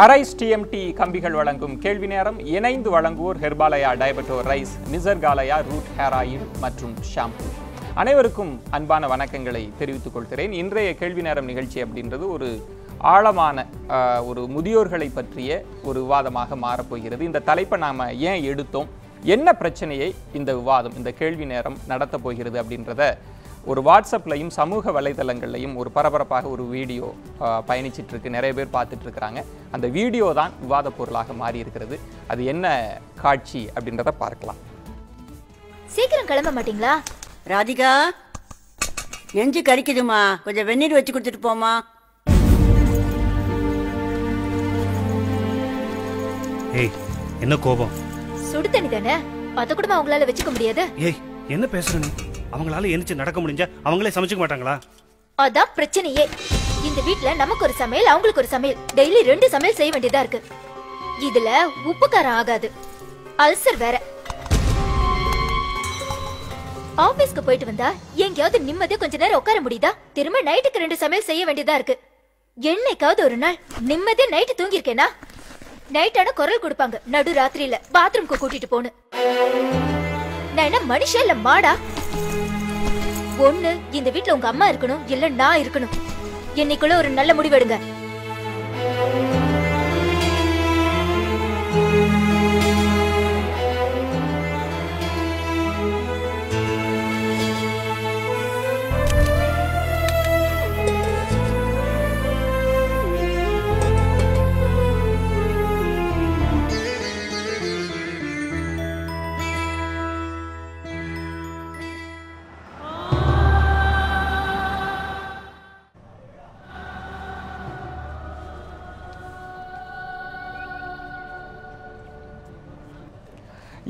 Arise TMT கம்பிகள் வழங்கும் கேள்வி நேரம். இணைந்து வழங்குவோர் ஹெர்பாலயா டயபெட்டோ ரைஸ், நிசர்காலயா ரூட் ஹேர் ஆயில் மற்றும் ஷாம்பு. அனைவருக்கும் அன்பான வணக்கங்களை தெரிவித்துக் கொள்கிறேன். இன்றைய கேள்வி நேரம் நிகழ்ச்சி அப்படின்றது ஒரு ஆழமான ஒரு முதியோர்களை பற்றிய ஒரு விவாதமாக மாறப்போகிறது. இந்த தலைப்பை நாம் ஏன் எடுத்தோம், என்ன பிரச்சனையை இந்த விவாதம், இந்த கேள்வி நேரம் நடத்த போகிறது அப்படின்றத ஒரு வாட்ஸ்அப்லையும் சமூக வலைதளங்கள்லையும் ஒரு பரபரப்பாக ஒரு வீடியோ பயணிச்சிட்டு இருக்கு. நிறைய பேர் பார்த்துட்டு இருக்கிறாங்க. அந்த வீடியோ தான் விவாத பொருளாக மாறி இருக்கிறது. அது என்ன காட்சி அப்படின்றத பார்க்கலாம். சீக்கிரம் கிளம்ப மாட்டீங்களா? ராதிகா, நெஞ்சு கறிக்குதுமா, கொஞ்சம் வெந்நீர் வச்சு கொடுத்துட்டு போமா. ஏய், என்ன கோபம்? சுடு தண்ணி தானே, அத கூட அவங்களால வச்சுக்க முடியாது. ஏய், என்ன பேசுற நீ? அவங்களால எந்திச்சு நடக்க முடிஞ்சா அவங்களே சமைச்சுக்க மாட்டாங்களா? அதான் பிரச்சனையே. இந்த வீட்ல நமக்கு ஒரு சமையல், அவங்களுக்கு ஒரு சமையல், டெய்லி 2 சமையல் செய்ய வேண்டியதா இருக்கு. இதுல உப்பு காரம் ஆகாது, அல்சர் வேற. ஆபீஸ்க்கு போயிட்டு வந்தா எங்கேயாவது நிம்மதியா கொஞ்ச நேரம் உட்கார முடியுதா? திரும்ப நைட்டுக்கு 2 சமையல் செய்ய வேண்டியதா இருக்கு. என்னைக்காவது ஒரு நாள் நிம்மதியா நைட்டு தூங்கிருக்கேனா? நைட்டான குரல் கொடுப்பாங்க, நடு ராத்திரியில பாத்ரூம்க்கு கூட்டிட்டு போன்னு. நான் என்ன மனுஷன் இல்ல மாடா? ஒண்ணு இந்த வீட்ல உங்க அம்மா இருக்கணும், இல்ல நான் இருக்கணும். என்னைக்குள்ள ஒரு நல்ல முடிவெடுங்க.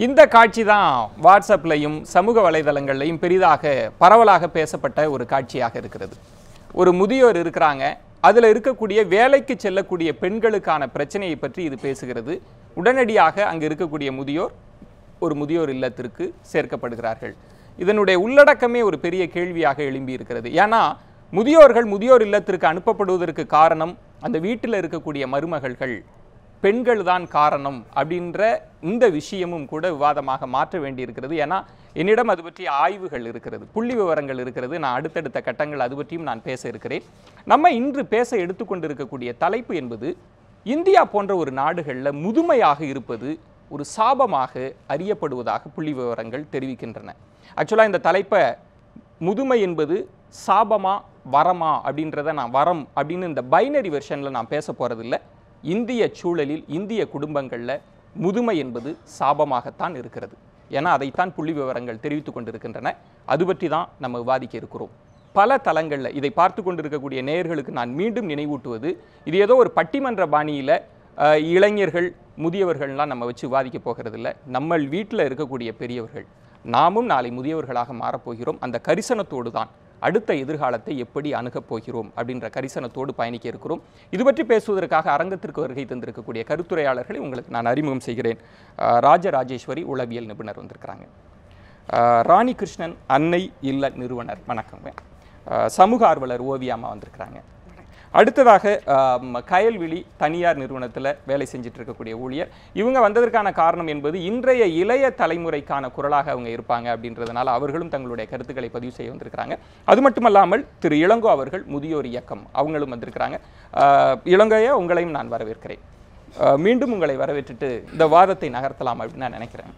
இந்த காட்சி தான் வாட்ஸ்அப்லையும் சமூக வலைதளங்கள்லையும் பெரிதாக பரவலாக பேசப்பட்ட ஒரு காட்சியாக இருக்கிறது. ஒரு முதியோர் இருக்கிறாங்க, அதில் இருக்கக்கூடிய வேலைக்கு செல்லக்கூடிய பெண்களுக்கான பிரச்சனையை பற்றி இது பேசுகிறது. உடனடியாக அங்கு இருக்கக்கூடிய முதியோர் ஒரு முதியோர் இல்லத்திற்கு சேர்க்கப்படுகிறார்கள். இதனுடைய உள்ளடக்கமே ஒரு பெரிய கேள்வியாக எழும்பி இருக்கிறது. ஏன்னா முதியோர்கள் முதியோர் இல்லத்திற்கு அனுப்பப்படுவதற்கு காரணம் அந்த வீட்டில் இருக்கக்கூடிய மருமகள்கள், பெண்கள் தான் காரணம் அப்படின்ற இந்த விஷயமும் கூட விவாதமாக மாற்ற வேண்டியிருக்கிறது. ஏன்னா என்னிடம் அது பற்றிய ஆய்வுகள் இருக்கிறது, புள்ளி விவரங்கள் இருக்கிறது. நான் அடுத்தடுத்த கட்டங்கள் அது பற்றியும் நான் பேச இருக்கிறேன். நம்ம இன்று பேச எடுத்துக்கொண்டிருக்கக்கூடிய தலைப்பு என்பது, இந்தியா போன்ற ஒரு நாடுகளில் முதுமையாக இருப்பது ஒரு சாபமாக அறியப்படுவதாக புள்ளி விவரங்கள் தெரிவிக்கின்றன. ஆக்சுவலாக இந்த தலைப்பை முதுமை என்பது சாபமா வரமா அப்படின்றத நான் வரம் அப்படின்னு இந்த பைனரி வெர்ஷனில் நான் பேச போகிறதில்லை. இந்திய சூழலில், இந்திய குடும்பங்களில் முதுமை என்பது சாபமாகத்தான் இருக்கிறது. ஏன்னா அதைத்தான் புள்ளி விவரங்கள் தெரிவித்து கொண்டிருக்கின்றன. அது பற்றி தான் நம்ம விவாதிக்க இருக்கிறோம். பல தளங்களில் இதை பார்த்து கொண்டிருக்கக்கூடிய நேயர்களுக்கு நான் மீண்டும் நினைவூட்டுவது, இது ஏதோ ஒரு பட்டிமன்ற பாணியில் இளைஞர்கள் முதியவர்கள்லாம் நம்ம வச்சு விவாதிக்க போகிறதில்ல. நம்ம வீட்டில் இருக்கக்கூடிய பெரியவர்கள், நாமும் நாளை முதியவர்களாக மாறப்போகிறோம். அந்த கரிசனத்தோடு தான் அடுத்த எதிர்காலத்தை எப்படி அணுகப் போகிறோம் அப்படின்ற கரிசனத்தோடு பயணிக்க இருக்கிறோம். இது பற்றி பேசுவதற்காக அரங்கத்திற்கு வருகை தந்திருக்கக்கூடிய கருத்துரையாளர்களை உங்களுக்கு நான் அறிமுகம் செய்கிறேன். ராஜராஜேஸ்வரி உளவியல் நிபுணர் வந்திருக்கிறாங்க. ராணி கிருஷ்ணன் அன்னை இல்ல நிறுவனர், வணக்கங்க. சமூக ஆர்வலர் ஓவியாமா வந்திருக்கிறாங்க. அடுத்ததாக கயல்விழி தனியார் நிறுவனத்தில் வேலை செஞ்சுட்டு இருக்கக்கூடிய ஊழியர். இவங்க வந்ததற்கான காரணம் என்பது இன்றைய இளைய தலைமுறைக்கான குரலாக அவங்க இருப்பாங்க அப்படின்றதுனால அவர்களும் தங்களுடைய கருத்துக்களை பதிவு செய்ய வந்திருக்கிறாங்க. அது மட்டுமல்லாமல் திரு இளங்கோ அவர்கள் முதியோர் இயக்கம், அவங்களும் வந்திருக்கிறாங்க. இளங்கோயா, உங்களையும் நான் வரவேற்கிறேன். மீண்டும் உங்களை வரவேற்றுட்டு இந்த வாதத்தை நகர்த்தலாம் அப்படின்னு நான் நினைக்கிறேன்.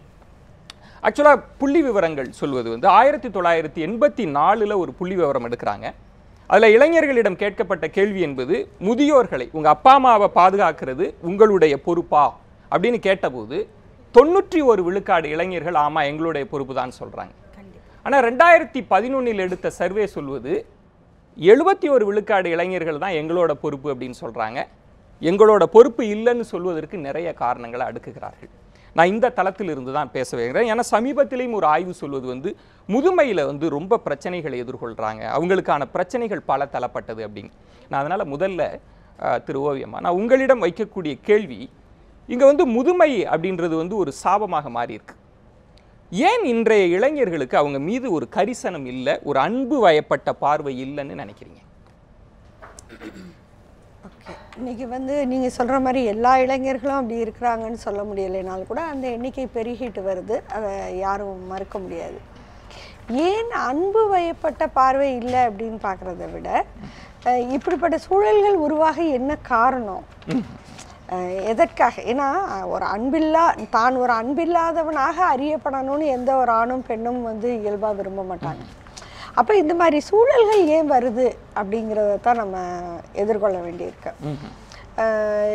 ஆக்சுவலாக புள்ளி விவரங்கள் சொல்வது 1984 ஒரு புள்ளி விவரம் எடுக்கிறாங்க. அதில் இளைஞர்களிடம் கேட்கப்பட்ட கேள்வி என்பது, முதியோர்களை, உங்கள் அப்பா அம்மாவை பாதுகாக்கிறது உங்களுடைய பொறுப்பா அப்படின்னு கேட்டபோது 91 விழுக்காடு இளைஞர்கள் ஆமாம் எங்களுடைய பொறுப்பு தான் சொல்கிறாங்க. ஆனால் 2011 எடுத்த சர்வே சொல்வது 71 விழுக்காடு இளைஞர்கள் தான் எங்களோட பொறுப்பு அப்படின்னு சொல்கிறாங்க. எங்களோட பொறுப்பு இல்லைன்னு சொல்வதற்கு நிறைய காரணங்களை அடுக்குகிறார்கள். நான் இந்த தளத்தில் இருந்து தான் பேச வைக்கிறேன். ஏன்னா சமீபத்திலேயும் ஒரு ஆய்வு சொல்வது முதுமையில் ரொம்ப பிரச்சனைகளை எதிர்கொள்கிறாங்க, அவங்களுக்கான பிரச்சனைகள் பல தளப்பட்டது அப்படின்னு. நான் அதனால் முதல்ல திரு ஓவியம்மா, நான் உங்களிடம் வைக்கக்கூடிய கேள்வி, இங்கே முதுமை அப்படின்றது ஒரு சாபமாக மாறி இருக்கு. ஏன் இன்றைய இளைஞர்களுக்கு அவங்க மீது ஒரு கரிசனம் இல்லை, ஒரு அன்பு வயப்பட்ட பார்வை இல்லைன்னு நினைக்கிறீங்க? ஓகே, இன்னைக்கு நீங்கள் சொல்கிற மாதிரி எல்லா இளைஞர்களும் அப்படி இருக்கிறாங்கன்னு சொல்ல முடியலைனாலும் கூட அந்த எண்ணிக்கை பெருகிட்டு வருது, அதை யாரும் மறுக்க முடியாது. ஏன் அன்பு வயப்பட்ட பார்வை இல்லை அப்படின்னு பார்க்குறத விட இப்படிப்பட்ட சூழல்கள் உருவாக என்ன காரணம், எதற்காக? ஏன்னா தான் ஒரு அன்பில்லாதவனாக அறியப்படணும்னு எந்த ஒரு ஆணும் பெண்ணும் இயல்பாக விரும்ப மாட்டாங்க. அப்போ இந்த மாதிரி சூழல்கள் ஏன் வருது அப்படிங்கிறத தான் நம்ம எதிர்கொள்ள வேண்டியிருக்கு.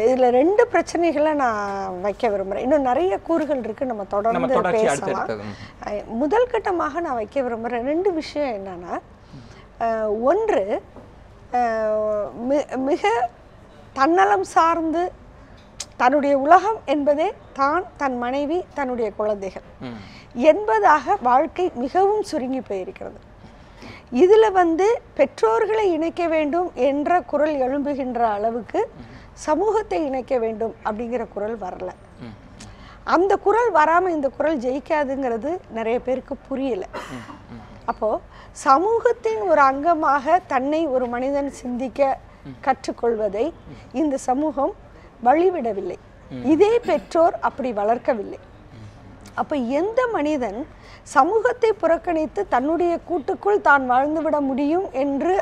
இதில் 2 பிரச்சனைகளை நான் வைக்க விரும்புகிறேன். இன்னும் நிறைய கூறுகள் இருக்குது, நம்ம தொடர்ந்து பேசலாம். முதல் கட்டமாக நான் வைக்க விரும்புகிற 2 விஷயம் என்னன்னா, ஒன்று மிக தன்னலம் சார்ந்து தன்னுடைய உலகம் என்பதே தன் மனைவி, தன்னுடைய குழந்தைகள் என்பதாக வாழ்க்கை மிகவும் சுருங்கி போயிருக்கிறது. இதில் பெற்றோர்களை இணைக்க வேண்டும் என்ற குரல் எழும்புகின்ற அளவுக்கு சமூகத்தை இணைக்க வேண்டும் அப்படிங்கிற குரல் வரல. அந்த குரல் வராமல் இந்த குரல் ஜெயிக்காதுங்கிறது நிறைய பேருக்கு புரியலை. அப்போது சமூகத்தின் ஒரு அங்கமாக தன்னை ஒரு மனிதன் சிந்திக்க கற்றுக்கொள்வதை இந்த சமூகம் வழிவிடவில்லை. இதே பெற்றோர் அப்படி வளர்க்கவில்லை. அப்போ எந்த மனிதன் சமூகத்தை புறக்கணித்து தன்னுடைய கூட்டுக்குள் தான் வாழ்ந்துவிட முடியும் என்று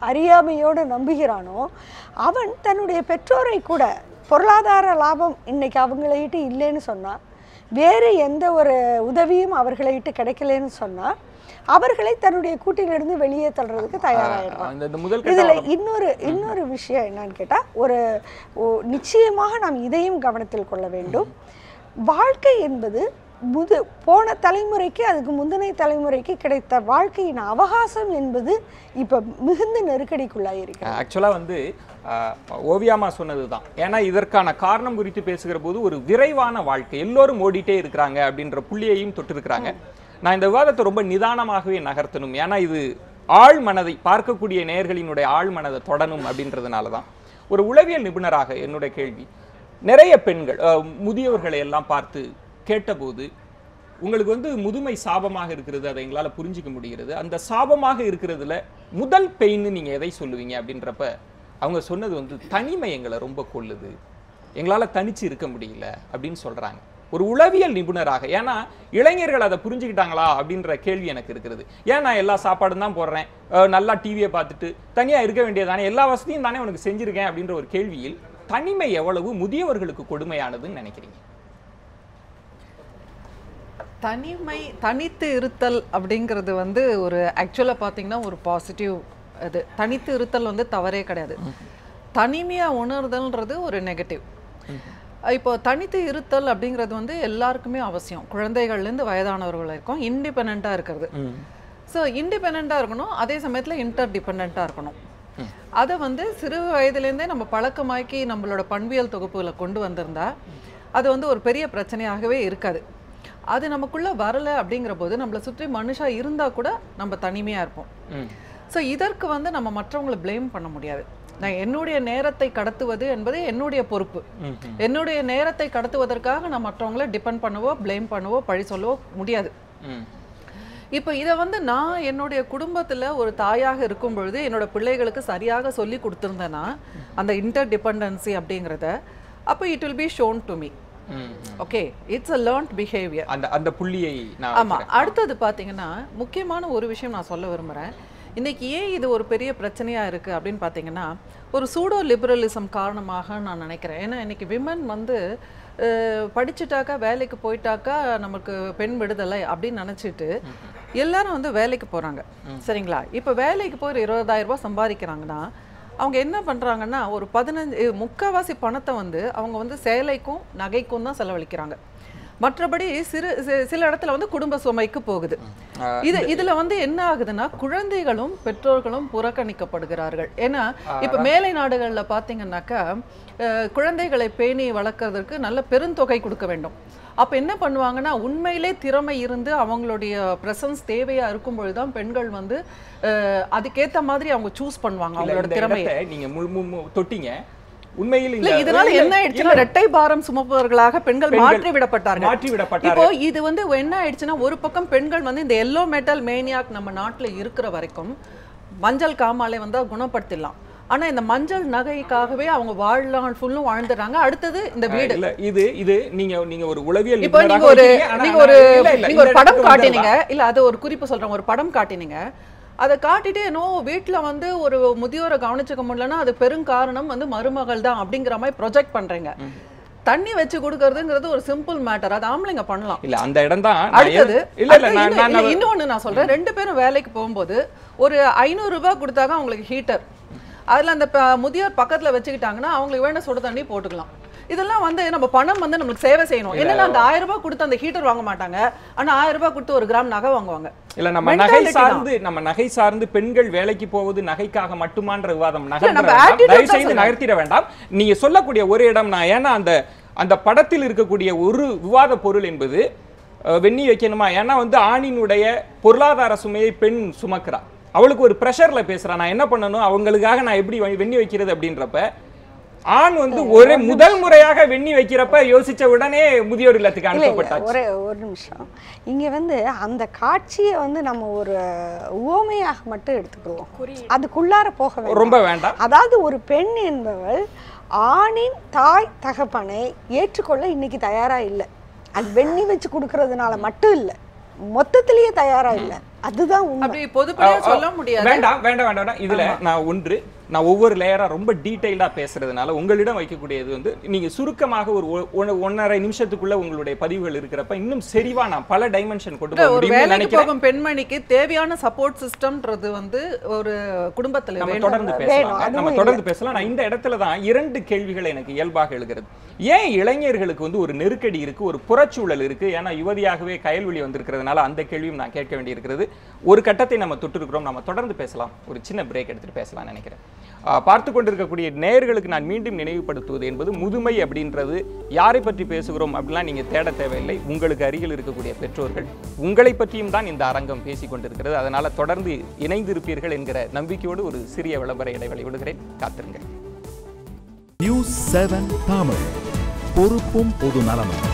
அறியாமையோடு நம்புகிறானோ அவன் தன்னுடைய பெற்றோரை கூட, பொருளாதார லாபம் இன்னைக்கு அவங்களைட்டு இல்லைன்னு சொன்னால், வேறு எந்த ஒரு உதவியும் அவர்களைட்டு கிடைக்கலன்னு சொன்னால், அவர்களை தன்னுடைய கூட்டிலிருந்து வெளியே தள்ளுறதுக்கு தயாராகிடுறான். இதில் இன்னொரு விஷயம் என்னன்னு கேட்டால், நிச்சயமாக நாம் இதையும் கவனத்தில் கொள்ள வேண்டும். வாழ்க்கை என்பது போன தலைமுறைக்கு அதுக்கு முந்தின தலைமுறைக்கு கிடைத்த வாழ்க்கையின் அவகாசம் என்பது இப்போ மிகுந்த நெருக்கடிக்குள்ளாயிருக்கு. ஆக்சுவலாக ஓவியாமா சொன்னது தான். ஏன்னா இதற்கான காரணம் குறித்து பேசுகிற போது ஒரு விரைவான வாழ்க்கை, எல்லோரும் ஓடிட்டே இருக்கிறாங்க அப்படின்ற புள்ளியையும் தொட்டிருக்கிறாங்க. நான் இந்த விவாதத்தை ரொம்ப நிதானமாகவே நகர்த்தணும். ஏன்னா இது ஆழ் மனதை பார்க்கக்கூடிய நேயர்களினுடைய ஆழ் மனதை தொடணும் அப்படின்றதுனால தான். ஒரு உளவியல் நிபுணராக என்னுடைய கேள்வி, நிறைய பெண்கள் முதியவர்களை எல்லாம் பார்த்து கேட்டபோது, உங்களுக்கு முதுமை சாபமாக இருக்கிறது, அதை எங்களால் புரிஞ்சிக்க முடிகிறது, அந்த சாபமாக இருக்கிறதுல முதல் பெயின்னு நீங்கள் எதை சொல்லுவீங்க அப்படின்றப்ப அவங்க சொன்னது தனிமை எங்களை ரொம்ப கொல்லுது, எங்களால் தனிச்சு இருக்க முடியல அப்படின்னு சொல்கிறாங்க. ஒரு உளவியல் நிபுணராக, ஏன்னா இளைஞர்கள் அதை புரிஞ்சுக்கிட்டாங்களா அப்படின்ற கேள்வி எனக்கு இருக்கிறது. ஏன் நான் எல்லா சாப்பாடும் தான் போடுறேன், நல்லா டிவியை பார்த்துட்டு தனியாக இருக்க வேண்டியதானே, எல்லா வசதியும் தானே உனக்கு செஞ்சுருக்கேன் அப்படின்ற ஒரு கேள்வியில் தனிமை எவ்வளவு முதியவர்களுக்கு கொடுமையானதுன்னு நினைக்கிறீங்க? தனித்து இருத்தல் அப்படிங்கிறது ஒரு ஆக்சுவலாக பார்த்தீங்கன்னா ஒரு பாசிட்டிவ். அது தனித்து இருத்தல் தவறே கிடையாது. தனிமையாக உணர்தல்ன்றது ஒரு நெகட்டிவ். இப்போ தனித்து இருத்தல் அப்படிங்கிறது எல்லாருக்குமே அவசியம். குழந்தைகள்லேருந்து வயதானவர்கள் இருக்கும், இண்டிபெண்ட்டாக இருக்கிறது. ஸோ இண்டிபெண்ட்டாக இருக்கணும், அதே சமயத்தில் இன்டர் டிபெண்ட்டாக இருக்கணும். அதை சிறு வயதுலேருந்தே நம்ம பழக்கமாக்கி நம்மளோட பண்பியல் தொகுப்புகளை கொண்டு வந்திருந்தா அது ஒரு பெரிய பிரச்சனையாகவே இருக்காது. அது நமக்குள்ளே வரலை அப்படிங்கிற போது நம்மளை சுற்றி மனுஷா இருந்தால் கூட நம்ம தனிமையாக இருப்போம். ஸோ இதற்கு நம்ம மற்றவங்களை ப்ளேம் பண்ண முடியாது. நான் என்னுடைய நேரத்தை கடத்துவது என்பது என்னுடைய பொறுப்பு. என்னுடைய நேரத்தை கடத்துவதற்காக நான் மற்றவங்கள டிபெண்ட் பண்ணவோ ப்ளேம் பண்ணவோ பழி சொல்லவோ முடியாது. இப்போ இதை நான் என்னுடைய குடும்பத்தில் ஒரு தாயாக இருக்கும் பொழுது என்னோட பிள்ளைகளுக்கு சரியாக சொல்லி கொடுத்துருந்தேன்னா அந்த இன்டர் டிபெண்டன்சி அப்படிங்கிறத, அப்போ it will be shown to me. Okay, it's a learned behaviour. அந்த புள்ளியை ஆமாம். அடுத்தது பார்த்தீங்கன்னா முக்கியமான ஒரு விஷயம் நான் சொல்ல விரும்புகிறேன். இன்றைக்கி ஏன் இது ஒரு பெரிய பிரச்சனையாக இருக்குது அப்படின்னு பார்த்தீங்கன்னா, ஒரு சூடோ லிபரலிசம் காரணமாக நான் நினைக்கிறேன். ஏன்னா இன்றைக்கி விமன் படிச்சுட்டாக்கா வேலைக்கு போயிட்டாக்கா நமக்கு பெண் விடுதலை அப்படின்னு நினச்சிட்டு எல்லாரும் வேலைக்கு போகிறாங்க. சரிங்களா? இப்போ வேலைக்கு போய் 20,000 ரூபாய் சம்பாதிக்கிறாங்கன்னா அவங்க என்ன பண்ணுறாங்கன்னா ஒரு 15 பணத்தை அவங்க சேலைக்கும் நகைக்கும் தான் செலவழிக்கிறாங்க. மற்றபடி சில இடத்துல குடும்ப சுமைக்கு போகுது. இதுல என்ன ஆகுதுன்னா குழந்தைகளும் பெற்றோர்களும் புறக்கணிக்கப்படுகிறார்கள். ஏன்னா இப்ப மேலை நாடுகள்ல பாத்தீங்கன்னாக்கா குழந்தைகளை பேணி வளர்க்கறதுக்கு நல்ல பெருந்தொகை கொடுக்க வேண்டும். அப்ப என்ன பண்ணுவாங்கன்னா உண்மையிலே திறமை இருந்து அவங்களுடைய பிரசன்ஸ் தேவையா இருக்கும் பொழுதுதான் பெண்கள் அதுக்கேத்த மாதிரி அவங்க சூஸ் பண்ணுவாங்க அவங்களோட திறமையை. நீங்க தொட்டிங்க. உண்மையில் இதனால என்ன ஆயிடுச்சுன்னா இரட்டை பாரம் சுமப்பவர்களாக பெண்கள் மாற்றி விடப்பட்டார்கள். இப்போ இது என்ன ஆயிடுச்சுன்னா ஒரு பக்கம் பெண்கள் இந்த எல்லோ மெட்டல் மேனியாக் நம்ம நாட்டுல இருக்கிற வரைக்கும் மஞ்சள் காமாலை குணப்படுத்திடலாம். ஆனா இந்த மஞ்சள் நகைக்காகவே அவங்க வாழ்நாள் ஃபுல்லும் வாழ்ந்துறாங்க. அடுத்தது இந்த வீடு. இல்ல இது நீங்க ஒரு உளவியல் இப்போ நீங்க ஒரு படம் காட்டினீங்க இல்ல, அது ஒரு குறிப்பு சொல்றேன், ஒரு படம் காட்டினீங்க, அதை காட்டிட்டு வீட்டுல வந்து ஒரு முதியோரை கவனிச்சுக்க முடியலன்னா அது பெருங்காரணம் வந்து மருமகள் தான் அப்படிங்கிற மாதிரி ப்ரொஜெக்ட் பண்றீங்க. தண்ணி வச்சு கொடுக்கறதுங்கிறது ஒரு சிம்பிள் மேட்டர், அது ஆம்பளைங்க பண்ணலாம். இல்ல அந்த இடம் தான் அடுத்தது இன்னொன்னு நான் சொல்றேன், 2 பேரும் வேலைக்கு போகும்போது ஒரு 500 ரூபாய் கொடுத்தாங்க அவங்களுக்கு ஹீட்டர், அதுல அந்த முதியோர் பக்கத்துல வச்சுக்கிட்டாங்கன்னா அவங்களுக்கு வேணா சுடு தண்ணி போட்டுக்கலாம். இதெல்லாம் வந்து நம்ம பணம் வந்து நம்மளுக்கு சேவை செய்யணும். என்னன்னா அந்த 1000 ரூபாய் கொடுத்து அந்த ஹீட்டர் வாங்க மாட்டாங்க, ஆனா 1000 ரூபாய் கொடுத்து 1 கிராம் நகை வாங்குவாங்க. இல்ல நம்ம நகை சார்ந்து பெண்கள் வேலைக்கு போவது நகைக்காக மட்டுமான்ற விவாதம் நகர்த்திட வேண்டாம். நீங்க சொல்லக்கூடிய ஒரு இடம் நான் ஏன்னா அந்த படத்தில் இருக்கக்கூடிய ஒரு விவாத பொருள் என்பது வெண்ணி வைக்கணுமா, ஏன்னா வந்து ஆணினுடைய பொருளாதார சுமையை பெண் சுமக்கிறா, அவளுக்கு ஒரு பிரஷர்ல பேசுறா, நான் என்ன பண்ணணும் அவங்களுக்காக நான் எப்படி வெண்ணி வைக்கிறது அப்படின்றப்ப ஆண் வந்து ஒரே முதல் முறையாக வெண்ணி வைக்கிறப்ப யோசிச்ச உடனே முதியோர் இல்லத்துக்கு அனுப்பப்பட்டாச்சு. ஒரு நிமிஷம், இங்க வந்து அந்த காட்சியை வந்து நம்ம ஒரு உவமையாக மட்டும் எடுத்துக்குவோம், அதுக்குள்ளார போக ரொம்ப வேண்டாம். அதாவது ஒரு பெண் என்பவள் ஆணின் தாய் தகப்பனை ஏற்றுக்கொள்ள இன்னைக்கு தயாரா இல்லை. அது வெண்ணி வச்சு கொடுக்கறதுனால மட்டும் இல்லை, மொத்தத்திலேயே தயாரா இல்லை. அதுதான் அப்படி பொதுப்படையா சொல்ல முடியாது. வேண்டாம் இதுல நான் ஒவ்வொரு லேயரா ரொம்ப டீடைல்டா பேசுறதுனால உங்களிடம் வைக்கக்கூடியது வந்து நீங்க சுருக்கமாக ஒரு 1.5 நிமிஷத்துக்குள்ள உங்களுடைய பதிவுகள் இருக்கிறப்ப இன்னும் செறிவா நான் பல டைமென்ஷன் கொண்டு போக முடியும்னு நினைக்கிறேன். பெண்மணிக்கு தேவையான சப்போர்ட் சிஸ்டம்ன்றது வந்து ஒரு குடும்பத்துல நம்ம தொடர்ந்து பேசலாம். நான் இந்த இடத்துல தான் 2 கேள்விகள் எனக்கு இயல்பாக எழுகிறது. ஏன் இளைஞர்களுக்கு வந்து ஒரு நெருக்கடி இருக்கு, ஒரு புறச்சூழல் இருக்கு, ஏன்னா யுவதியாகவே கயல்வெளி வந்திருக்கிறதுனால அந்த கேள்வியும் நான் கேட்க வேண்டி இருக்கிறது. ஒரு கட்டத்தை நம்ம தொட்டிருக்கிறோம், நம்ம தொடர்ந்து பேசலாம். ஒரு சின்ன பிரேக் எடுத்துட்டு பேசலாம் நினைக்கிறேன். பார்த்து கொண்டிருக்கக்கூடிய நேயர்களுக்கு நான் மீண்டும் நினைவுபடுத்துவது என்பது முதுமை அப்படின்றது யாரை பற்றி பேசுகிறோம் அப்படிலாம் நீங்க தேட தேவையில்லை. உங்களுக்கு அருகில் இருக்கக்கூடிய பெற்றோர்கள் உங்களை பற்றியும் தான் இந்த அரங்கம் பேசிக் கொண்டிருக்கிறது. அதனால தொடர்ந்து இணைந்திருப்பீர்கள் என்கிற நம்பிக்கையோடு ஒரு சிறிய விளம்பர இடைவெளி விடுகிறேன், காத்திருங்கள். நியூஸ் 7 தமிழ், பொறுப்பும் பொது நலமும்.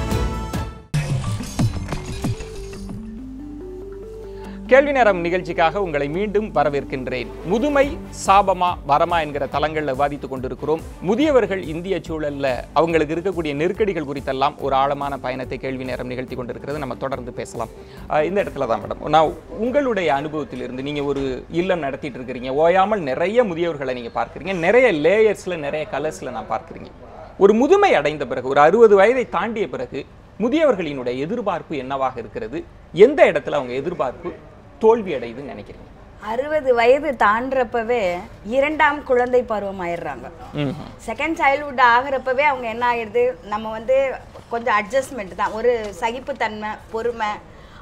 கேள்வி நேரம் நிகழ்ச்சிக்காக உங்களை மீண்டும் வரவேற்கின்றேன். முதுமை சாபமா வரமா என்கிற தளங்களில் விவாதித்துக் கொண்டிருக்கிறோம். முதியவர்கள் இந்திய சூழல்ல அவங்களுக்கு இருக்கக்கூடிய நெருக்கடிகள் குறித்தெல்லாம் ஒரு ஆழமான பயணத்தை கேள்வி நேரம் நிகழ்த்தி கொண்டிருக்கிறது. நம்ம தொடர்ந்து பேசலாம். இந்த இடத்துல தான் மேடம், நான் உங்களுடைய அனுபவத்திலிருந்து நீங்க ஒரு இல்லம் நடத்திட்டு இருக்கிறீங்க, ஓயாமல் நிறைய முதியவர்களை நீங்க பார்க்குறீங்க, நிறைய லேயர்ஸ்ல நிறைய கலர்ஸ்ல நான் பார்க்குறீங்க. ஒரு முதுமை அடைந்த பிறகு, ஒரு 60 வயதை தாண்டிய பிறகு முதியவர்களினுடைய எதிர்பார்ப்பு என்னவாக இருக்கிறது? எந்த இடத்துல அவங்க எதிர்பார்ப்பு தோல்வி அடையுதுன்னு நினைக்கிறீங்க? 60 வயது தாண்டறப்பவே 2ஆம் குழந்தை பருவம் ஆயிடுறாங்க. செகண்ட் சைல்ட்ஹுட் ஆகிறப்பவே அவங்க என்ன ஆயிடுது, நம்ம வந்து கொஞ்சம் அட்ஜஸ்ட்மெண்ட் தான், ஒரு சகிப்புத்தன்மை, பொறுமை,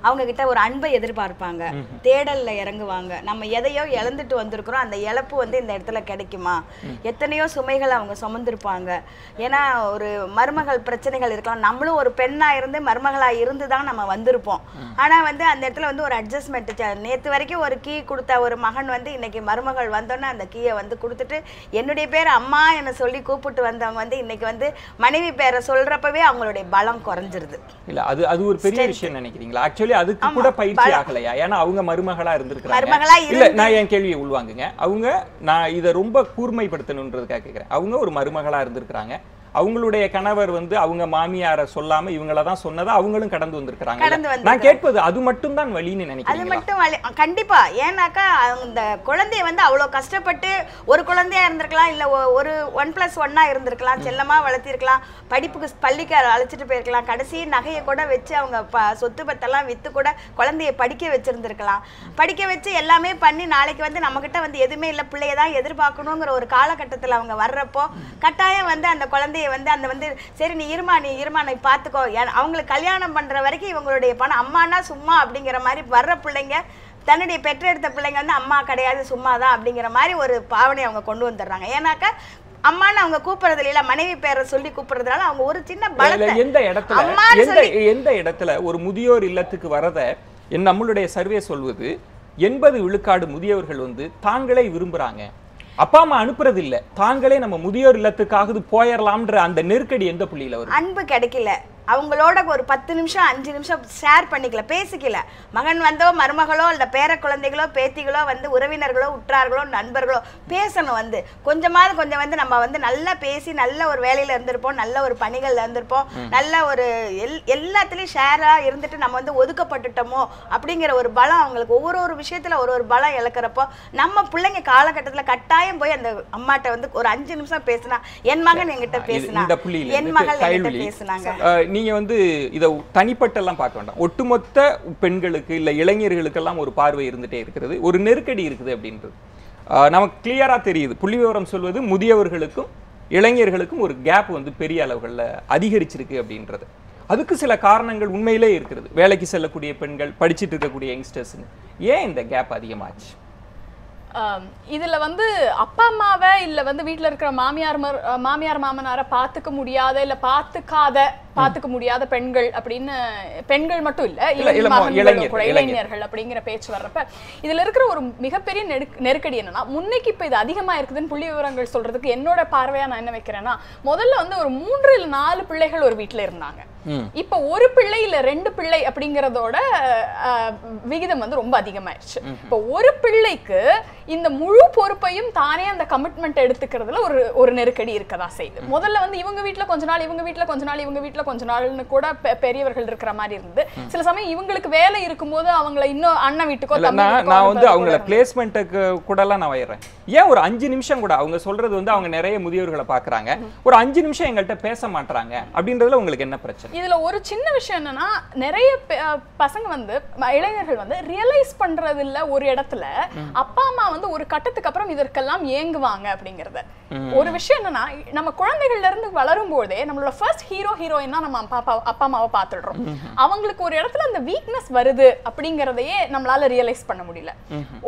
அவங்க கிட்ட ஒரு அன்பை எதிர்பார்ப்பாங்க, தேடல்ல இறங்குவாங்க. நம்ம எதையோ இழந்துட்டு வந்திருக்கிறோம், அந்த இழப்பு வந்து இந்த இடத்துல கிடைக்குமா, எத்தனையோ சுமைகள் அவங்க சுமந்திருப்பாங்க. ஏன்னா ஒரு மருமகள் பிரச்சனைகள் இருக்கலாம், நம்மளும் ஒரு பெண்ணா இருந்து மருமகளா இருந்து தான் நம்ம வந்திருப்போம். ஆனா வந்து அந்த இடத்துல வந்து ஒரு அட்ஜஸ்ட்மெண்ட், நேற்று வரைக்கும் ஒரு கீ கொடுத்த ஒரு மகன் வந்து இன்னைக்கு மருமகள் வந்தோன்னா அந்த கீயை வந்து கொடுத்துட்டு என்னுடைய பேர் அம்மா என்ன சொல்லி கூப்பிட்டு வந்தவங்க வந்து இன்னைக்கு வந்து மனைவி பேரை சொல்றப்பவே அவங்களுடைய பலம் குறைஞ்சிருது. இல்ல அது ஒரு பெரிய விஷயம் நினைக்கிறீங்களா? ஆக்சுவலி அதுக்கு கூட பயிற்சி ஆகலையா? ஏன்னா அவங்க மருமகளா இருந்திருக்காங்க. இல்ல நான் என் கேள்வியை உள்வாங்குங்க, அவங்க நான் இதை ரொம்ப கூர்மைப்படுத்தணுன்றதுக்காக கேட்கிறேன். அவங்க ஒரு மருமகளா இருந்திருக்கிறாங்க, அவங்களுடைய கணவர் வந்து அவங்க மாமியார சொல்லாம இவங்களதான் சொன்னதை அவங்களும் கடந்து வந்திருக்காங்க. நான் கேட்பது அது மட்டும் தான் வழின்னு நினைக்கிறேன். அது மட்டும் வழி கண்டிப்பா. ஏன்னாக்கா அந்த குழந்தைய வந்து அவ்வளவு கஷ்டப்பட்டு ஒரு குழந்தையா இருந்திருக்கலாம், இல்ல ஒரு 1+1 இருந்திருக்கலாம், செல்லமா வளர்த்திருக்கலாம், படிப்புக்கு பள்ளிக்கு அழைச்சிட்டு போயிருக்கலாம், கடைசி நகையை கூட வச்சு அவங்க சொத்து பத்தெல்லாம் வித்து கூட குழந்தைய படிக்க வச்சிருந்திருக்கலாம். படிக்க வச்சு எல்லாமே பண்ணி நாளைக்கு வந்து நம்ம கிட்ட வந்து எதுவுமே இல்லை, பிள்ளையதான் எதிர்பார்க்கணுங்கிற ஒரு காலகட்டத்தில் அவங்க வர்றப்போ கட்டாயம் வந்து அந்த குழந்தைய வந்து அந்த வந்து சரி நீ இருமா நீ பார்த்துக்கோ, அவங்களுக்கு கல்யாணம் பண்ற வரைக்கும் இவங்களுடைய பணம் அம்மானா சும்மா அப்படிங்கிற மாதிரி வர்ற பிள்ளைங்க, தன்னுடைய பெற்றெடுத்த பிள்ளைங்க வந்து அம்மா கிடையாது சும்மா தான் அப்படிங்கிற மாதிரி ஒரு பாவனை அவங்க கொண்டு வந்துடுறாங்க. ஏன்னாக்கா அம்மான்னு அவங்க கூப்பிடுறது இல்ல, மனைவி பேரை சொல்லி கூப்பிடுறதுனால அவங்க ஒரு சின்ன பலத்தை எந்த இடத்துல ஒரு முதியோர் இல்லத்துக்கு வரத நம்மளுடைய சர்வே சொல்வது 80 விழுக்காடு முதியவர்கள் வந்து தாங்களே விரும்புறாங்க, அப்பா அம்மா அனுப்புறது இல்ல, தாங்களே நம்ம முதியோர் இல்லத்துக்காக போயிடலாம்ன்ற அந்த நெருக்கடி எந்த புள்ளியில வரும்? அன்பு கிடைக்கல, அவங்களோட ஒரு 10 நிமிஷம் 5 நிமிஷம் ஷேர் பண்ணிக்கல, பேசிக்கல. மகன் வந்தோ மருமகளோ இல்லை பேர குழந்தைகளோ பேத்திகளோ வந்து உறவினர்களோ உற்றார்களோ நண்பர்களோ பேசணும். வந்து கொஞ்சம் வந்து நம்ம வந்து நல்லா பேசி நல்ல ஒரு வேலையில் இருந்திருப்போம், நல்ல ஒரு பணிகள் இருந்திருப்போம், நல்ல ஒரு எல்லாத்துலேயும் ஷேராக இருந்துட்டு நம்ம வந்து ஒதுக்கப்பட்டுட்டோமோ அப்படிங்கிற ஒரு பலம் அவங்களுக்கு ஒரு விஷயத்தில் ஒரு பலம் இழக்கிறப்போ நம்ம பிள்ளைங்க காலகட்டத்தில் கட்டாயம் போய் அந்த அம்மாட்ட வந்து ஒரு 5 நிமிஷம் பேசினா, என் மகன் என்கிட்ட பேசினா, என் மகள் என்கிட்ட பேசினாங்க. நீங்க வந்து இதை தனிப்பட்டெல்லாம் பார்க்க வேண்டாம், ஒட்டுமொத்த பெண்களுக்கு இல்ல இளைஞர்களுக்கெல்லாம் ஒரு பார்வை இருந்துட்டே இருக்கிறது, ஒரு நெருக்கடி இருக்குது அப்படின்றது நமக்கு கிளியரா தெரியுது. புள்ளி விவரம் சொல்வது முதியவர்களுக்கும் இளைஞர்களுக்கும் ஒரு கேப் வந்து பெரிய அளவுகளில் அதிகரிச்சிருக்கு அப்படின்றது. அதுக்கு சில காரணங்கள் உண்மையிலே இருக்கிறது. வேலைக்கு செல்லக்கூடிய பெண்கள், படிச்சுட்டு இருக்கக்கூடிய யங்ஸ்டர்ஸுங்க, ஏன் இந்த கேப் அதிகமாச்சு? இதுல வந்து அப்பா அம்மாவை இல்ல வந்து வீட்டுல இருக்கிற மாமியார் மாமனாரை பார்த்துக்க முடியாத இல்ல பார்த்துக்க முடியாத பெண்கள் அப்படின்னு, பெண்கள் மட்டும் இல்ல இளைஞர்கள் அப்படிங்கிற பேச்சு வர்றப்ப இதுல இருக்கிற ஒரு மிகப்பெரிய நெருக்கடி என்னன்னா, முன்னைக்கு இப்ப இது அதிகமா இருக்குதுன்னு புள்ளி விவரங்கள் சொல்றதுக்கு என்னோட பார்வையா நான் என்ன வைக்கிறேன்னா, முதல்ல வந்து ஒரு 3 இல்ல 4 பிள்ளைகள் ஒரு வீட்டுல இருந்தாங்க. இப்ப ஒரு பிள்ளை இல்ல 2 பிள்ளை அப்படிங்கறதோட விகிதம் வந்து ரொம்ப அதிகமாயிருச்சு. இப்ப ஒரு பிள்ளைக்கு இந்த முழு பொறுப்பையும் தானே அந்த கமிட்மெண்ட் எடுத்துக்கிறதுல ஒரு நெருக்கடி இருக்கதா செய்யுது. முதல்ல வந்து இவங்க வீட்டுல கொஞ்ச நாள், இவங்க வீட்டுல கொஞ்ச நாள், இவங்க வீட்டுல கொஞ்ச நாள்னு கூட பெரியவர்கள் இருக்கிற மாதிரி இருந்து, சில சமயம் இவங்களுக்கு வேலை இருக்கும்போது அவங்களை இன்னும் அண்ணன் வீட்டுக்கோ நான் வந்து அவங்கள பிளேஸ்மெண்ட்டுக்கு கூட எல்லாம் நான் வயிறேன். ஏன் ஒரு 5 நிமிஷம் கூட அவங்க சொல்றது வந்து அவங்க நிறைய முதியோர்களை பாக்குறாங்க, ஒரு 5 நிமிஷம் எங்கள்கிட்ட பேச மாட்டாங்க அப்படின்றதுல உங்களுக்கு என்ன பிரச்சனை? இதுல ஒரு சின்ன விஷயம் என்னன்னா, நிறைய பசங்க வந்து இளைஞர்கள் வந்து ரியலைஸ் பண்றது இல்ல ஒரு இடத்துல அப்பா அம்மா வந்து ஒரு கட்டத்துக்கு அப்புறம் இதற்கெல்லாம் ஏங்குவாங்க அப்படிங்கறது. ஒரு விஷயம் என்னன்னா, நம்ம குழந்தைகள்ல இருந்து வளரும் போதே நம்மளோட ஃபர்ஸ்ட் ஹீரோயினா நம்ம அப்பா அம்மாவை பார்த்துடுறோம். அவங்களுக்கு ஒரு இடத்துல அந்த வீக்னஸ் வருது அப்படிங்கறதையே நம்மளால ரியலைஸ் பண்ண முடியல.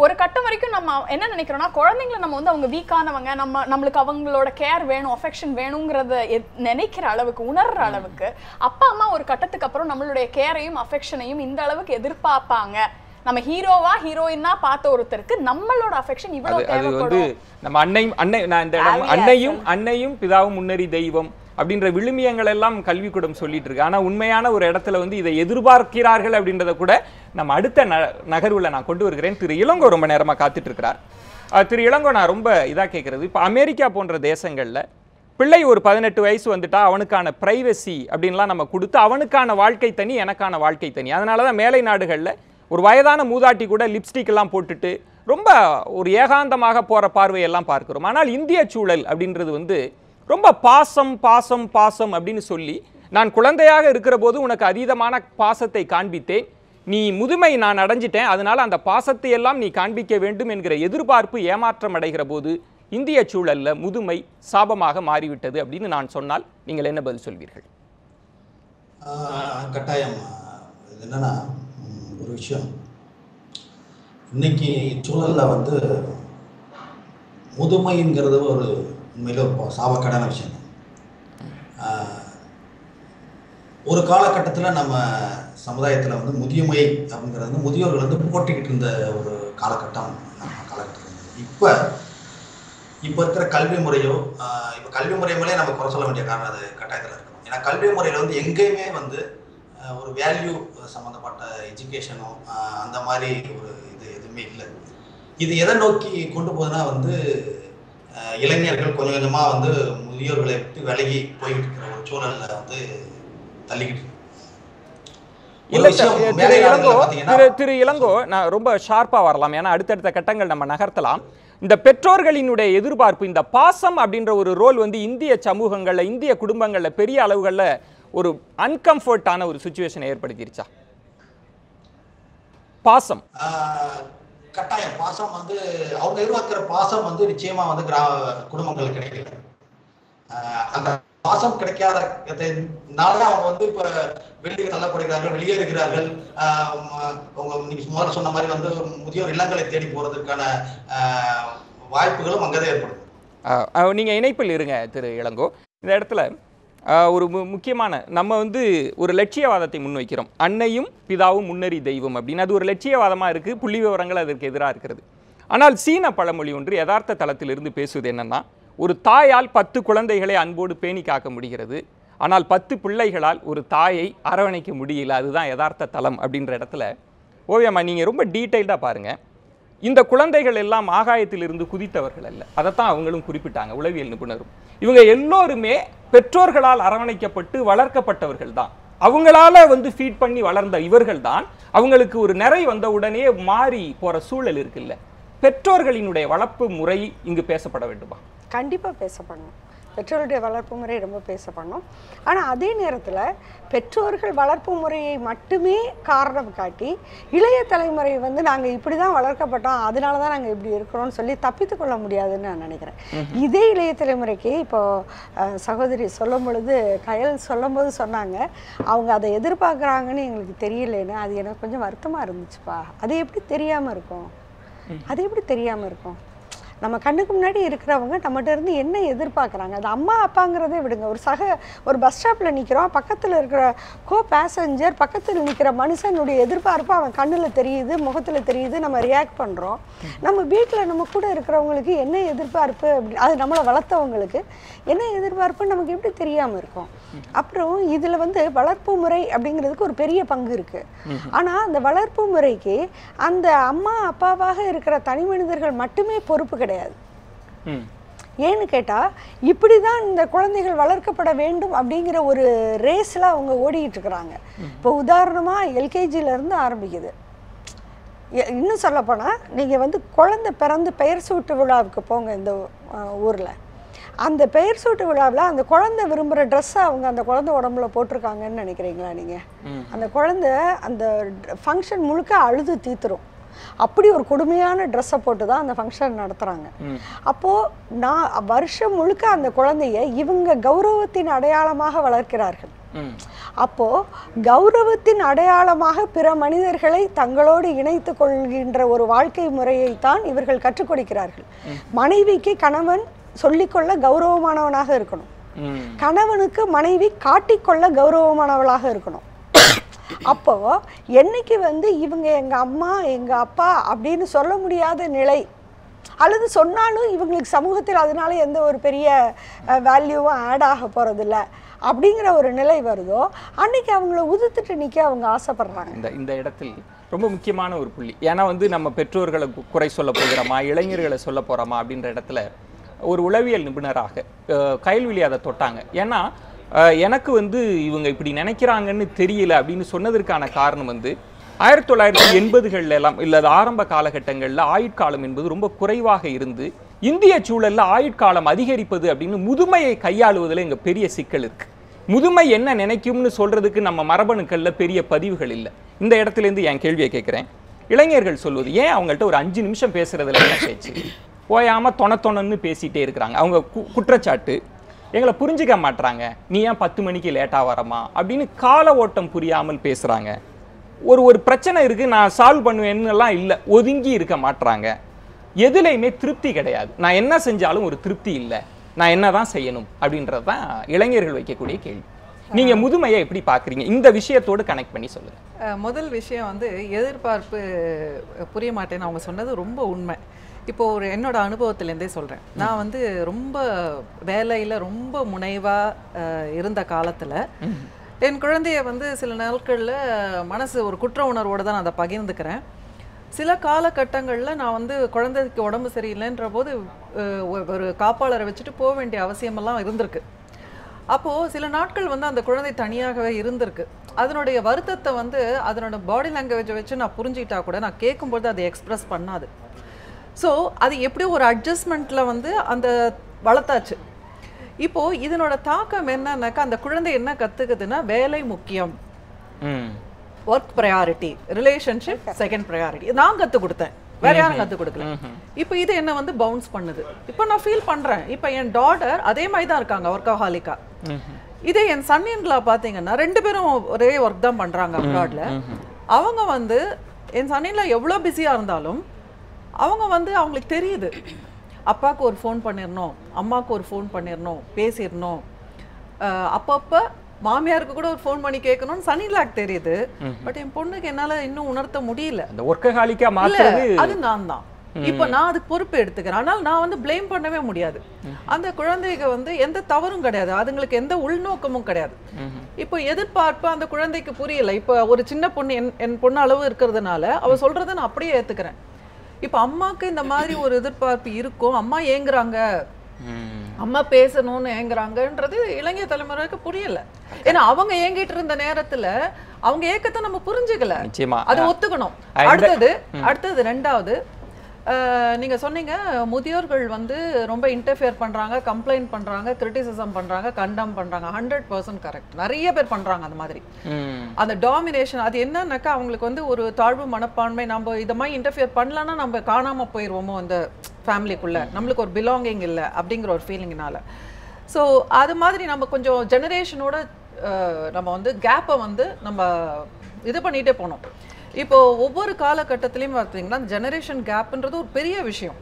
ஒரு கட்டம் வரைக்கும் நம்ம என்ன நினைக்கிறோம்னா, குழந்தைங்களை நம்ம வந்து அவங்க வீக்கானவங்க, நம்மளுக்கு அவங்களோட கேர் வேணும், அஃபெக்ஷன் வேணுங்கிறத நினைக்கிற அளவுக்கு, உணர்ற அளவுக்கு அப்பா அம்மா ஒரு கட்டத்துக்கு அப்புறம் நம்மளுடைய கேரையும் அஃபெக்ஷனையும் இந்த அளவுக்கு எதிர்பார்ப்பாங்க. நம்ம ஹீரோவா ஹீரோயினா பார்த்த ஒருத்தருக்கு நம்மளோட அஃபெக்ஷன் இவ்வளவு தேவைப்படும். நம்ம அன்னையும் பிதாவும் முன்னறி தெய்வம் அப்படின்ற விழுமியங்கள் எல்லாம் கல்விக்கூடம் சொல்லிட்டு இருக்கு. ஆனா உண்மையான ஒரு இடத்துல வந்து இதை எதிர்பார்க்கிறார்கள் அப்படின்றத கூட நம்ம அடுத்த நகர்வுல நான் கொண்டு வருகிறேன். திரு இளங்கோ ரொம்ப நேரமா காத்துட்டு இருக்கிறார். திரு இளங்கோ, நான் ரொம்ப இதா கேட்கறது, இப்போ அமெரிக்கா போன்ற தேசங்கள்ல பிள்ளை ஒரு 18 வயசு வந்துட்டா அவனுக்கான பிரைவசி அப்படின்லாம் நம்ம கொடுத்து, அவனுக்கான வாழ்க்கை தனி, எனக்கான வாழ்க்கை தனி. அதனால தான் மேலை நாடுகளில் ஒரு வயதான மூதாட்டி கூட லிப்ஸ்டிக் எல்லாம் போட்டுட்டு ரொம்ப ஒரு ஏகாந்தமாக போகிற பார்வையெல்லாம் பார்க்கிறோம். ஆனால் இந்திய சூழல் அப்படின்றது வந்து ரொம்ப பாசம் பாசம் பாசம் அப்படின்னு சொல்லி, நான் குழந்தையாக இருக்கிற போது உனக்கு அதீதமான பாசத்தை காண்பித்தேன், நீ முதுமை நான் அடைஞ்சிட்டேன், அதனால அந்த பாசத்தை எல்லாம் நீ காண்பிக்க வேண்டும் என்கிற எதிர்பார்ப்பு ஏமாற்றம் அடைகிற போது இந்திய சூழல்ல முதுமை சாபமாக மாறிவிட்டது அப்படின்னு நான் சொன்னால் நீங்கள் என்ன பதில் சொல்வீர்கள்? கட்டாயம். என்னன்னா, ஒரு விஷயம், இன்னைக்கு சூழல்ல வந்து முதுமைங்கிறது ஒரு உண்மையில சாபக்கடான விஷயம். ஒரு காலகட்டத்தில் நம்ம சமுதாயத்தில் வந்து முதுமை அப்படிங்கிறது வந்து முதியோர்கள் வந்து போட்டிக்கிட்டு இருந்த ஒரு காலகட்டம் நம்ம காலகட்டத்தில். இப்போ இருக்கிற கல்வி முறையோ, இப்போ கல்வி முறை மேலே நம்ம குறை சொல்ல வேண்டிய காரணம் அது கட்டாயத்தில் இருக்கணும். ஏன்னா கல்வி முறையில் வந்து எங்கேயுமே வந்து ஒரு வேல்யூ சம்மந்தப்பட்ட எஜுகேஷனோ அந்த மாதிரி ஒரு இது எதுவுமே இல்லை. இது எதை நோக்கி கொண்டு போகுதுன்னா வந்து இளைஞர்கள் கொஞ்சம் கொஞ்சமாக வந்து முதியோர்களை விட்டு விலகி போய்கிட்டு இருக்கிற ஒரு சூழலில் வந்து தள்ளிக்கிட்டு. திரு இளங்கோ, நான் ரொம்ப ஷார்ப்பா வரலாம், ஏன்னா அடுத்தடுத்த கட்டங்கள் நம்ம நகர்த்தலாம். இந்த பெற்றோர்களினுடைய எதிர்பார்ப்பு, இந்த பாசம் அப்படின்ற ஒரு ரோல் வந்து இந்திய சமூகங்கள்ல, இந்திய குடும்பங்கள்ல பெரிய அளவுகள்ல ஒரு அன்கம்ஃபர்டான ஒரு சிச்சுவேஷனை ஏற்படுத்திருச்சா? பாசம் கட்டாயம். பாசம் வந்து அவங்க எதிர்பார்க்கிற பாசம் வந்து நிச்சயமா வந்து குடும்பங்கள் கிடைக்கல. அந்த பாசம் கிடைக்காதனால அவங்க வந்து இப்ப வெளியே தள்ளப்படுகிறார்கள், வெளியே இருக்கிறார்கள். நீங்க முதல்ல சொன்ன மாதிரி வந்து முதியோர் இல்லங்களை தேடி போறதுக்கான வாய்ப்புகளும் அங்கதான் ஏற்படுது. நீங்க இணைப்பில் இருங்க திரு இளங்கோ. இந்த இடத்துல ஒரு முக்கியமான, நம்ம வந்து ஒரு லட்சியவாதத்தை முன்வைக்கிறோம், அன்னையும் பிதாவும் முன்னறி தெய்வம் அப்படின்னு. அது ஒரு லட்சியவாதமா இருக்கு, புள்ளி விவரங்கள் அதற்கு எதிராக இருக்கிறது. ஆனால் சீன பழமொழி ஒன்று யதார்த்த தளத்திலிருந்து பேசுவது என்னன்னா, ஒரு தாயால் 10 குழந்தைகளை அன்போடு பேணி காக்க முடிகிறது, ஆனால் 10 பிள்ளைகளால் ஒரு தாயை அரவணைக்க முடியல. அதுதான் யதார்த்த தளம் அப்படின்ற இடத்துல ஓவியம்மா நீங்கள் ரொம்ப டீட்டெயில்டாக பாருங்கள். இந்த குழந்தைகள் எல்லாம் ஆகாயத்திலிருந்து குதித்தவர்கள் அல்ல. அதைத்தான் அவங்களும் குறிப்பிட்டாங்க உளவியல் நிபுணரும். இவங்க எல்லோருமே பெற்றோர்களால் அரவணைக்கப்பட்டு வளர்க்கப்பட்டவர்கள் தான். அவங்களால ஃபீட் பண்ணி வளர்ந்த இவர்கள் தான் அவங்களுக்கு ஒரு நிறை வந்த உடனே மாறி போற சூழல் இருக்குல்ல. பெற்றோர்களினுடைய வளர்ப்பு முறை இங்கு பேசப்பட வேண்டுமா? கண்டிப்பா பேசப்படணும். பெற்றோருடைய வளர்ப்பு முறை ரொம்ப பேசப்படணும். ஆனால் அதே நேரத்தில் பெற்றோர்கள் வளர்ப்பு முறையை மட்டுமே காரணம் காட்டி இளைய தலைமுறை நாங்கள் இப்படி தான் வளர்க்கப்பட்டோம், அதனால தான் நாங்கள் இப்படி இருக்கிறோம்னு சொல்லி தப்பித்து கொள்ள முடியாதுன்னு நான் நினைக்கிறேன். இதே இளைய தலைமுறைக்கு இப்போ சகோதரி சொல்லும் பொழுது, கயல் சொல்லும் போது சொன்னாங்க, அவங்க அதை எதிர்பார்க்குறாங்கன்னு எங்களுக்கு தெரியலேன்னு. அது எனக்கு கொஞ்சம் வருத்தமாக இருந்துச்சுப்பா. அது எப்படி தெரியாமல் இருக்கும்? அது எப்படி தெரியாமல் இருக்கும்? நம்ம கண்ணுக்கு முன்னாடி இருக்கிறவங்க நம்மகிட்ட இருந்து என்ன எதிர்பார்க்குறாங்க? அது அம்மா அப்பாங்கிறதே விடுங்க. ஒரு பஸ் ஸ்டாப்பில் நிற்கிறோம், பக்கத்தில் இருக்கிற பேசஞ்சர், பக்கத்தில் நிற்கிற மனுஷனுடைய எதிர்பார்ப்பு அவன் கண்ணில் தெரியுது, முகத்தில் தெரியுது, நம்ம ரியாக்ட் பண்ணுறோம். நம்ம வீட்டில் நம்ம கூட இருக்கிறவங்களுக்கு என்ன எதிர்பார்ப்பு, அப்படி அது நம்மளை வளர்த்தவங்களுக்கு என்ன எதிர்பார்ப்புன்னு நமக்கு எப்படி தெரியாமல் இருக்கும்? அப்புறம் இதில் வளர்ப்பு முறை அப்படிங்கிறதுக்கு ஒரு பெரிய பங்கு இருக்குது. ஆனால் அந்த வளர்ப்பு முறைக்கு அந்த அம்மா அப்பாவாக இருக்கிற தனி மனிதர்கள் மட்டுமே பொறுப்பு கிடையாது. ஏன்னு கேட்டால் இப்படி தான் இந்த குழந்தைகள் வளர்க்கப்பட வேண்டும் அப்படிங்கிற ஒரு ரேஸில் அவங்க ஓடிக்கிட்டு இருக்கிறாங்க. இப்போ உதாரணமாக எல்கேஜியிலேருந்து ஆரம்பிக்குது. இன்னும் சொல்லப்போனால் நீங்கள் குழந்தை பிறந்து பெயர் சூட்டு விழாவுக்கு போங்க இந்த ஊரில். அந்த பெயர் சூட்டு விழாவில் அந்த குழந்தை விரும்புகிற ட்ரெஸ்ஸை அவங்க அந்த குழந்தை உடம்புல போட்டிருக்காங்கன்னு நினைக்கிறீங்களா நீங்கள்? அந்த குழந்தை அந்த ஃபங்க்ஷன் முழுக்க அழுது தீத்துரும். அப்படி ஒரு கொடுமையான ட்ரெஸ்ஸை போட்டு தான் அந்த ஃபங்க்ஷன் நடத்துகிறாங்க. அப்போது நான் வருஷம் முழுக்க அந்த குழந்தைய இவங்க கௌரவத்தின் அடையாளமாக வளர்க்கிறார்கள். அப்போது கௌரவத்தின் அடையாளமாக பிற மனிதர்களை தங்களோடு இணைத்து கொள்கின்ற ஒரு வாழ்க்கை முறையைத்தான் இவர்கள் கற்றுக் கொடுக்கிறார்கள். மனைவிக்கு கணவன் சொல்லிக்கொள்ள கௌரவமானவனாக இருக்கணும், கணவனுக்கு மனைவி காட்டிக்கொள்ள கௌரவமானவளாக இருக்கணும். அப்போ என்னைக்கு இவங்க எங்க அம்மா எங்க அப்பா அப்படின்னு சொல்ல முடியாத நிலை, அல்லது சொன்னாலும் இவங்களுக்கு சமூகத்தில் அதனால எந்த ஒரு பெரிய வேல்யூவும் ஆட் ஆக போறதில்ல அப்படிங்கிற ஒரு நிலை வருதோ, அன்னைக்கு அவங்கள உதிர்த்துட்டு நிற்க அவங்க ஆசைப்படுறாங்க. இந்த இடத்தில் ரொம்ப முக்கியமான ஒரு புள்ளி. ஏன்னா வந்து நம்ம பெற்றோர்களை குறை சொல்ல போகிறோமா, இளைஞர்களை சொல்ல போகிறோமா அப்படின்ற இடத்துல ஒரு உளவியல் நிபுணராக கயல்விழி அதை தொட்டாங்க. ஏன்னா எனக்கு வந்து இவங்க இப்படி நினைக்கிறாங்கன்னு தெரியல அப்படின்னு சொன்னதற்கான காரணம் வந்து 1980களில் எல்லாம் இல்லை ஆரம்ப காலகட்டங்களில் ஆயுட்காலம் என்பது ரொம்ப குறைவாக இருந்து இந்திய சூழலில் ஆயுட்காலம் அதிகரிப்பது அப்படின்னு முதுமையை கையாளுவதில் இங்கே பெரிய சிக்கல் இருக்குது. முதுமை என்ன நினைக்கும்னு சொல்கிறதுக்கு நம்ம மரபணுக்களில் பெரிய பதிவுகள் இல்லை. இந்த இடத்துலேருந்து என் கேள்வியை கேட்குறேன். இளைஞர்கள் சொல்வது ஏன் அவங்கள்ட்ட ஒரு 5 நிமிஷம் பேசுகிறதுல என்ன பேச்சு, போயாமல் தொணன்னு பேசிகிட்டே இருக்கிறாங்க. அவங்க குற்றச்சாட்டு எங்களை புரிஞ்சிக்க மாட்டுறாங்க, நீ ஏன் 10 மணிக்கு லேட்டாக வரமா அப்படின்னு கால ஓட்டம் புரியாமல் பேசுகிறாங்க. ஒரு பிரச்சனை இருக்குது நான் சால்வ் பண்ணுவேன்னுலாம் இல்லை, ஒதுங்கி இருக்க மாட்டுறாங்க. எதுலையுமே திருப்தி கிடையாது. நான் என்ன செஞ்சாலும் ஒரு திருப்தி இல்லை, நான் என்ன தான் செய்யணும் அப்படின்றது தான் இளைஞர்கள் வைக்கக்கூடிய கேள்வி. நீங்கள் முதுமையை எப்படி பார்க்குறீங்க? இந்த விஷயத்தோடு கனெக்ட் பண்ணி சொல்லுங்கள். முதல் விஷயம் வந்து எதிர்பார்ப்பு புரிய மாட்டேன்னு அவங்க சொன்னது ரொம்ப உண்மை. இப்போது என்னோட அனுபவத்திலேருந்தே சொல்கிறேன். நான் வந்து ரொம்ப வேலையில் ரொம்ப முனைவாக இருந்த காலத்தில் என் குழந்தைய வந்து சில நாட்களில் மனசு ஒரு குற்ற உணர்வோடு தான் நான் அதை பகிர்ந்துக்கிறேன். சில காலகட்டங்களில் நான் வந்து குழந்தைக்கு உடம்பு சரியில்லைன்ற போது ஒரு காப்பாளரை வச்சுட்டு போக வேண்டிய அவசியமெல்லாம் இருந்திருக்கு. அப்போது சில நாட்கள் வந்து அந்த குழந்தை தனியாகவே இருந்திருக்கு. அதனுடைய வருத்தத்தை வந்து அதனோட பாடி லாங்குவேஜை வச்சு நான் புரிஞ்சுக்கிட்டா கூட நான் கேட்கும்போது அதை எக்ஸ்ப்ரெஸ் பண்ணாது. ஸோ அது எப்படியும் ஒரு அட்ஜஸ்ட்மெண்ட்டில் வந்து அந்த வளர்த்தாச்சு. இப்போது இதனோட தாக்கம் என்னன்னாக்கா அந்த குழந்தை என்ன கற்றுக்குதுன்னா வேலை முக்கியம், work priority, relationship second priority. நான் கற்றுக் கொடுத்தேன், வேற யாரும் கற்றுக் கொடுக்கல. இப்போ இது என்ன வந்து பவுன்ஸ் பண்ணுது. இப்போ நான் ஃபீல் பண்ணுறேன். இப்போ என் டாட்டர் அதே மாதிரி தான் இருக்காங்க, ஒர்க்காஹாலிக்கா. இதே என் சன்னின்லா பார்த்தீங்கன்னா 2 பேரும் ஒரே ஒர்க் தான் பண்ணுறாங்க அப்ராட்ல. அவங்க வந்து என் சன்னின்லா எவ்வளோ பிஸியாக இருந்தாலும் அவங்க வந்து அவங்களுக்கு தெரியுது, அப்பாவுக்கு ஒரு ஃபோன் பண்ணிடணும், அம்மாவுக்கு ஒரு ஃபோன் பண்ணிடணும், பேசிடணும், அப்பப்போ மாமியாருக்கு கூட ஒரு ஃபோன் பண்ணி கேட்கணும்னு சனிலாக்கு தெரியுது. பட் என் பொண்ணுக்கு என்னால் இன்னும் உணர்த்த முடியல. அந்த ஒர்க்கஹாலிக்கா மாத்துறது அது நான் தான். இப்போ நான் அதுக்கு பொறுப்பு எடுத்துக்கிறேன். ஆனால் நான் வந்து ப்ளேம் பண்ணவே முடியாது. அந்த குழந்தைக்கு வந்து எந்த தவறும் கிடையாது, அதுங்களுக்கு எந்த உள்நோக்கமும் கிடையாது. இப்போ எதிர்பார்ப்பு அந்த குழந்தைக்கு புரியல. இப்போ ஒரு சின்ன பொண்ணு என் பொண்ணு அளவு இருக்கிறதுனால அவ சொல்றதை நான் அப்படியே ஏத்துக்கிறேன். இப்போ அம்மாக்கு இந்த மாதிரி ஒரு எதிர்பார்ப்பு இருக்கும், அம்மா ஏங்குறாங்க, அம்மா பேசணும்னு ஏங்குறாங்கன்றது இளைஞர் தலைமுறைக்கு புரியல. ஏன்னா அவங்க ஏங்கிட்டு இருந்த நேரத்துல அவங்க ஏக்கத்தை நம்ம புரிஞ்சுக்கல, அதை ஒத்துக்கணும். அடுத்தது ரெண்டாவது, நீங்க சொன்னீங்க முதியோர்கள் வந்து ரொம்ப இன்டர்ஃபியர் பண்றாங்க, கம்ப்ளைண்ட் பண்றாங்க, கிரிட்டிசிசம் பண்றாங்க, கண்டம் பண்றாங்க. 100% கரெக்ட். நிறைய பேர் பண்றாங்க அந்த மாதிரி. அந்த டாமினேஷன் அது என்னன்னாக்கா அவங்களுக்கு வந்து ஒரு தாழ்வு மனப்பான்மை, நம்ம இத மாதிரி இன்டர்ஃபியர் பண்ணலன்னா நம்ம காணாம போயிடுவோமோ அந்த ஃபேமிலிக்குள்ள, நம்மளுக்கு ஒரு பிலாங்கிங் இல்லை அப்படிங்கிற ஒரு ஃபீலிங்னால. ஸோ அது மாதிரி நம்ம கொஞ்சம் ஜெனரேஷனோட நம்ம வந்து கேப்பை வந்து நம்ம இது பண்ணிகிட்டே போனோம். இப்போ ஒவ்வொரு காலகட்டத்திலையும் பார்த்தீங்கன்னா ஜெனரேஷன் கேப்ன்றது ஒரு பெரிய விஷயம்.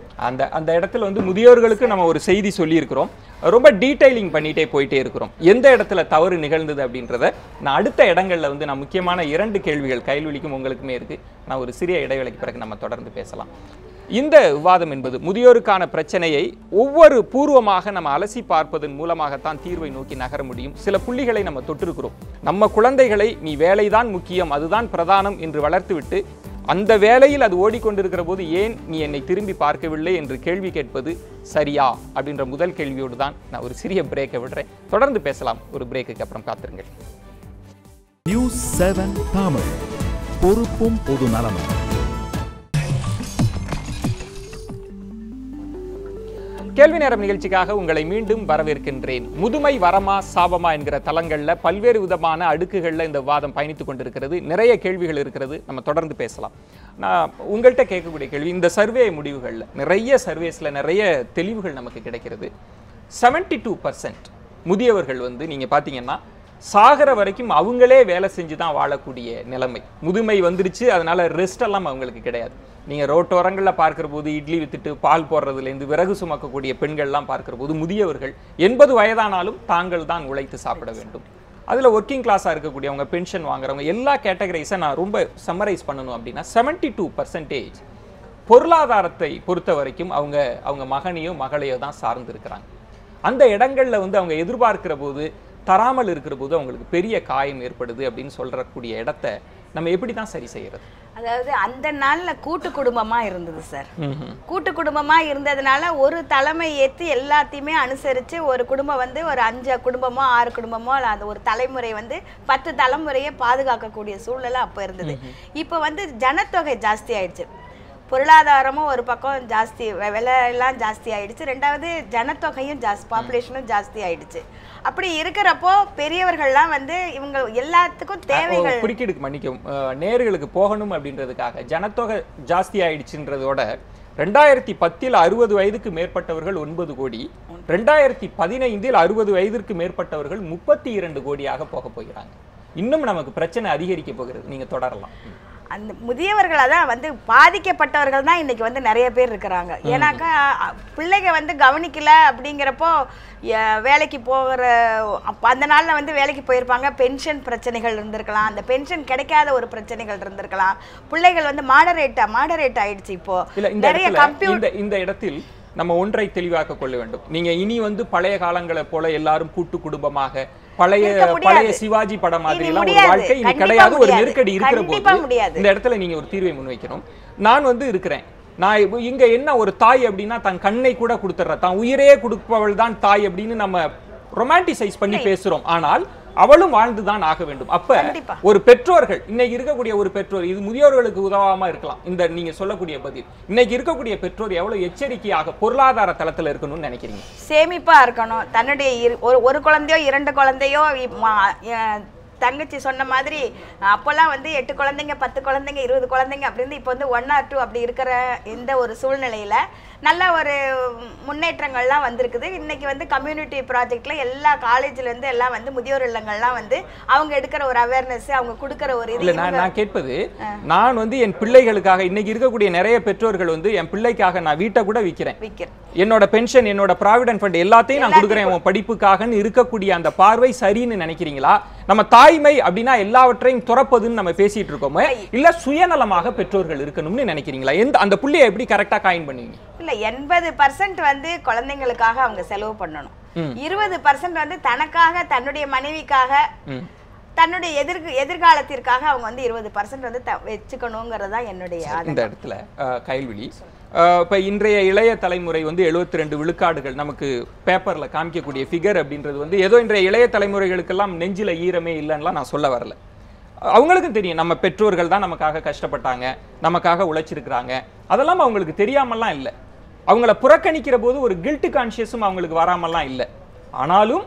அந்த இடத்துல வந்து முதியோர்களுக்கு நம்ம ஒரு செய்தி சொல்லியிருக்கிறோம், ரொம்ப டீடைலிங் பண்ணிகிட்டே போயிட்டே இருக்கிறோம். எந்த இடத்துல தவறு நிகழ்ந்தது அப்படின்றத நான் அடுத்த இடங்களில் வந்து நான் முக்கியமான 2 கேள்விகள் கைல்வெளிக்கும் உங்களுக்குமே இருக்குது. நான் ஒரு சிறிய இடைவேளைக்கு பிறகு நம்ம தொடர்ந்து பேசலாம். இந்த விவாதம் என்பது முதியோருக்கான பிரச்சனையை ஒவ்வொரு பூர்வமாக நம்ம அலசி பார்ப்பதன் மூலமாகத்தான் தீர்வை நோக்கி நகர முடியும். சில புள்ளிகளை நம்ம தொட்டிருக்கிறோம். நம்ம குழந்தைகளை நீ வேலைதான் முக்கியம், அதுதான் பிரதானம் என்று வளர்த்துவிட்டு அந்த வேலையில் அது ஓடிக்கொண்டிருக்கிற போது ஏன் நீ என்னை திரும்பி பார்க்கவில்லை என்று கேள்வி கேட்பது சரியா அப்படின்ற முதல் கேள்வியோடு தான் நான் ஒரு சிறிய பிரேக்கை விடுறேன். தொடர்ந்து பேசலாம். ஒரு பிரேக்குக்கு அப்புறம் காத்திருங்கள். நியூஸ் 7 தமிழ், பொறுப்பும் பொது நலமும். கேள்வி நேரம் நிகழ்ச்சிக்காக உங்களை மீண்டும் வரவேற்கின்றேன். முதுமை வரமா சாபமா என்கிற தளங்களில் பல்வேறு விதமான அடுக்குகளில் இந்த விவாதம் பயணித்துக் கொண்டிருக்கிறது. நிறைய கேள்விகள் இருக்கிறது, நம்ம தொடர்ந்து பேசலாம். நான் உங்கள்கிட்ட கேட்கக்கூடிய கேள்வி, இந்த சர்வே முடிவுகளில் நிறைய சர்வேஸில் நிறைய தெளிவுகள் நமக்கு கிடைக்கிறது. 72% முதியவர்கள் வந்து நீங்கள் பார்த்தீங்கன்னா சாகிற வரைக்கும் அவங்களே வேலை செஞ்சு தான் வாழக்கூடிய நிலைமை. முதுமை வந்துருச்சு, அதனால ரெஸ்ட் எல்லாம் அவங்களுக்கு கிடையாது. நீங்கள் ரோட்டோரங்களில் பார்க்குற போது இட்லி வித்துட்டு பால் போடுறதுலேருந்து விறகு சுமக்கக்கூடிய பெண்கள்லாம் பார்க்குற போது முதியவர்கள் 80 வயதானாலும் தாங்கள் தான் உழைத்து சாப்பிட வேண்டும். அதில் ஒர்க்கிங் கிளாஸாக இருக்கக்கூடியவங்க, பென்ஷன் வாங்குறவங்க, எல்லா கேட்டகரைஸை நான் ரொம்ப சம்மரைஸ் பண்ணணும் அப்படின்னா 72% பொருளாதாரத்தை பொறுத்த வரைக்கும் அவங்க மகனையோ மகளையோ தான் சார்ந்து இருக்கிறாங்க. அந்த இடங்களில் வந்து அவங்க எதிர்பார்க்கிற போது தராமல் இருக்கிற போது அவங்களுக்கு பெரிய காயம் ஏற்படுது அப்படின்னு சொல்றக்கூடிய இடத்த நம்ம எப்படி தான் சரி செய்யறது? அதாவது அந்த நாள்ல கூட்டு குடும்பமா இருந்தது சார். கூட்டு குடும்பமா இருந்ததுனால ஒரு தலைமை ஏற்று எல்லாத்தையுமே அனுசரிச்சு ஒரு குடும்பம் வந்து ஒரு 5 குடும்பமோ 6 குடும்பமோ அந்த ஒரு தலைமுறை வந்து 10 தலைமுறையை பாதுகாக்கக்கூடிய சூழ்நிலை அப்போ இருந்தது. இப்போ வந்து ஜனத்தொகை ஜாஸ்தி ஆயிடுச்சு, பொருளாதாரமும் ஒரு பக்கம் ஜாஸ்தி, விலை எல்லாம் ஜாஸ்தி ஆயிடுச்சு, ரெண்டாவது ஜனத்தொகையும் ஜாஸ்தி, பாப்புலேஷனும் ஜாஸ்தி ஆயிடுச்சு. அப்படி இருக்கிறப்போ பெரியவர்கள்லாம் வந்து இவங்க எல்லாத்துக்கும் தேவைகள் குறுக்கீடுக்கு மன்னிக்கும் நேர்களுக்கு போகணும் அப்படின்றதுக்காக ஜனத்தொகை ஜாஸ்தி ஆயிடுச்சுன்றதோட 2010 60 வயதுக்கு மேற்பட்டவர்கள் 9 கோடி, 2015 60 வயதிற்கு மேற்பட்டவர்கள் 32 கோடியாக போக போகிறாங்க. இன்னும் நமக்கு பிரச்சனை அதிகரிக்க போகிறது. நீங்க தொடரலாம். அந்த முதியவர்களை தான் வந்து பாதிக்கப்பட்டவர்கள் தான் இன்னைக்கு வந்து நிறைய பேர் இருக்கிறாங்க. ஏன்னாக்கா பிள்ளைங்க வந்து கவனிக்கல அப்படிங்கிறப்போ வேலைக்கு போகிற அந்த நாளில் வந்து வேலைக்கு போயிருப்பாங்க, பென்ஷன் பிரச்சனைகள் இருந்திருக்கலாம், அந்த பென்ஷன் கிடைக்காத ஒரு பிரச்சனைகள் இருந்திருக்கலாம், பிள்ளைகள் வந்து மாடரேட் ஆயிடுச்சு. இப்போ நிறைய கம்ப்யூட்டர் இந்த இடத்தில் நம்ம ஒன்றை தெளிவாக்க கொள்ள வேண்டும். நீங்க இனி வந்து பழைய காலங்களை போல எல்லாரும் கூட்டு குடும்பமாக பழைய சிவாஜி படம் மாதிரி எல்லாம் ஒரு வாழ்க்கை இனி கிடையாது. ஒரு நெருக்கடி இருக்கிற போது இந்த இடத்துல நீங்க ஒரு தீர்வை முன்வைக்கணும். நான் வந்து இருக்கிறேன், நான் இங்க என்ன ஒரு தாய் அப்படின்னா தன் கண்ணை கூட கொடுத்துற, தான் உயிரே கொடுப்பவள் தான் தாய் அப்படின்னு நம்ம ரொமான்டிசைஸ் பண்ணி பேசுறோம். ஆனால் அவளும் வாழ்ந்துதான் ஆக வேண்டும். அப்ப ஒரு பெற்றோர்கள், இன்னைக்கு இருக்கக்கூடிய ஒரு பெற்றோர், இது முதியோர்களுக்கு உதவாம இருக்கலாம் இந்த நீங்க சொல்லக்கூடிய பதில், இன்னைக்கு இருக்கக்கூடிய பெற்றோர் எவ்வளவு எச்சரிக்கையாக பொருளாதார தளத்துல இருக்கணும்னு நினைக்கிறீங்க? சேமிப்பா இருக்கணும். தன்னுடைய ஒரு குழந்தையோ 2 குழந்தையோ, தங்கச்சி சொன்ன மாதிரி அப்போல்லாம் வந்து 8 குழந்தைங்க 10 குழந்தைங்க 20 குழந்தைங்க அப்படின்னு இப்போ வந்து 1 or 2 அப்படி இருக்கிற இந்த ஒரு சூழ்நிலையில நல்ல ஒரு முன்னேற்றங்கள்லாம் வந்திருக்குது. இன்னைக்கு வந்து கம்யூனிட்டி ப்ராஜெக்ட்ல எல்லா காலேஜ்ல இருந்து எல்லாம் வந்து முதியோர் இல்லங்கள்லாம் வந்து அவங்க எடுக்கிற ஒரு அவேர்னஸ், அவங்க கொடுக்கிற ஒரு இது. நான் கேட்பது, நான் வந்து என் பிள்ளைகளுக்காக இன்னைக்கு இருக்கக்கூடிய நிறைய பெற்றோர்கள் வந்து என் பிள்ளைக்காக நான் வீட்டை கூட விற்கிறேன், என்னோட பென்ஷன், என்னோட ப்ராவிடன்ட் ஃபண்ட் எல்லாத்தையும் நான் கொடுக்குறேன் உன் படிப்புக்காகன்னு இருக்கக்கூடிய அந்த பார்வை சரின்னு நினைக்கிறீங்களா? நம்ம தாய்மை அப்படின்னா எல்லாவற்றையும் துறப்பதுன்னு நம்ம பேசிட்டு இருக்கோமே, இல்ல சுயநலமாக பெற்றோர்கள் இருக்கணும்னு நினைக்கிறீங்களா? அந்த புள்ளியை எப்படி கரெக்டா காயின் பண்ணுவீங்க? இல்ல 80% வந்து குழந்தைங்களுக்காக அவங்க செலவு பண்ணணும், 20% வந்து தனக்காக, தன்னுடைய மனைவிக்காக, தன்னுடைய எதிர்காலத்திற்காக அவங்க வந்து 20% வந்து வச்சுக்கணுங்கிறது தான் என்னுடைய இந்த இடத்துல கைல்விழி. இப்போ இன்றைய இளைய தலைமுறை வந்து 72 விழுக்காடுகள் நமக்கு பேப்பரில் காமிக்கக்கூடிய ஃபிகர் அப்படின்றது வந்து ஏதோ இன்றைய இளைய தலைமுறைகளுக்கெல்லாம் நெஞ்சில் ஈரமே இல்லைன்னுலாம் நான் சொல்ல வரல. அவங்களுக்கும் தெரியும் நம்ம பெற்றோர்கள் தான் நமக்காக கஷ்டப்பட்டாங்க, நமக்காக உழைச்சிருக்கிறாங்க, அதெல்லாம் அவங்களுக்கு தெரியாமலாம் இல்லை. அவங்கள புறக்கணிக்கிற போது ஒரு கில்ட் கான்ஷியஸும் அவங்களுக்கு வராமலாம் இல்லை. ஆனாலும்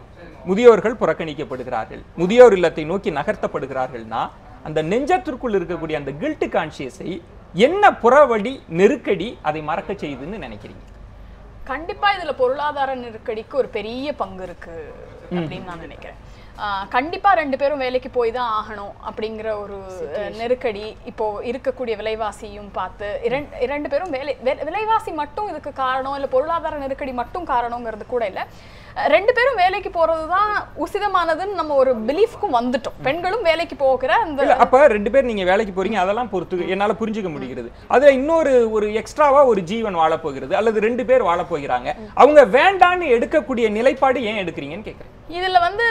முதியோர்கள் புறக்கணிக்கப்படுகிறார்கள், முதியோர் இல்லத்தை நோக்கி நகர்த்தப்படுகிறார்கள்னா அந்த நெஞ்சத்திற்குள் இருக்கக்கூடிய அந்த கில்ட் கான்ஷியஸை என்ன புறவழி நெருக்கடி அதை மறக்க செய்யுதுன்னு நினைக்கிறீங்க? கண்டிப்பா இதுல பொருளாதார நெருக்கடிக்கு ஒரு பெரிய பங்கு இருக்கு அப்படின்னு நான் நினைக்கிறேன். கண்டிப்பா 2 பேரும் வேலைக்கு போய் தான் ஆகணும் அப்படிங்கிற ஒரு நெருக்கடி இப்போ இருக்கக்கூடிய விலைவாசியும் பார்த்து 2 பேரும் விலைவாசி மட்டும் இதுக்கு காரணம் இல்லை, பொருளாதார நெருக்கடி மட்டும் காரணங்கிறது கூட இல்லை. 2 பேரும் வேலைக்கு போறதுதான் உசிதமானதுன்னு நம்ம ஒரு பிலீஃப்க்கும் வந்துட்டோம். பெண்களும் வேலைக்கு போகிற அந்த அப்ப 2 பேர் நீங்க வேலைக்கு போறீங்க, அதெல்லாம் பொறுத்து என்னால புரிஞ்சுக்க முடிகிறது. அதுல இன்னொரு ஒரு எக்ஸ்ட்ராவா ஒரு ஜீவன் வாழ போகிறது அல்லது 2 பேர் வாழ போகிறாங்க, அவங்க வேண்டான்னு எடுக்கக்கூடிய நிலைப்பாடு ஏன் எடுக்கிறீங்கன்னு கேட்கிறேன். இதுல வந்து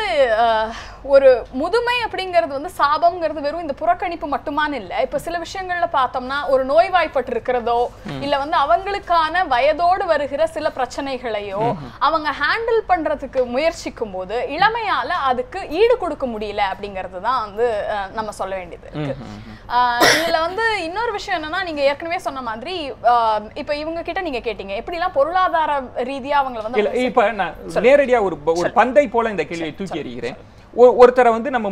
ஒரு முதுமை அப்படிங்கிறது வந்து சாபம்ங்கிறது வெறும் இந்த புறக்கணிப்பு மட்டுமான இல்லை. இப்ப சில விஷயங்கள்ல பார்த்தோம்னா ஒரு நோய்வாய்ப்பட்டு இருக்கிறதோ இல்ல வந்து அவங்களுக்கான வயதோடு வருகிற சில பிரச்சனைகளையோ அவங்க ஹேண்டில் பண்றதுக்கு முயற்சிக்கும் போது இளமையால அதுக்கு ஈடு கொடுக்க முடியல அப்படிங்கிறது தான் வந்து நம்ம சொல்ல வேண்டியது இருக்கு. இதுல வந்து இன்னொரு விஷயம் என்னன்னா, நீங்க ஏற்கனவே சொன்ன மாதிரி இப்ப இவங்க கிட்ட நீங்க கேட்டீங்க எப்படிலாம் பொருளாதார ரீதியா அவங்களை வந்து இப்ப நான் நேரடியா ஒரு பந்தை போல இந்த கேள்வியை தூக்கி எறிகிறேன். ஒருத்தரை வந்து நம்ம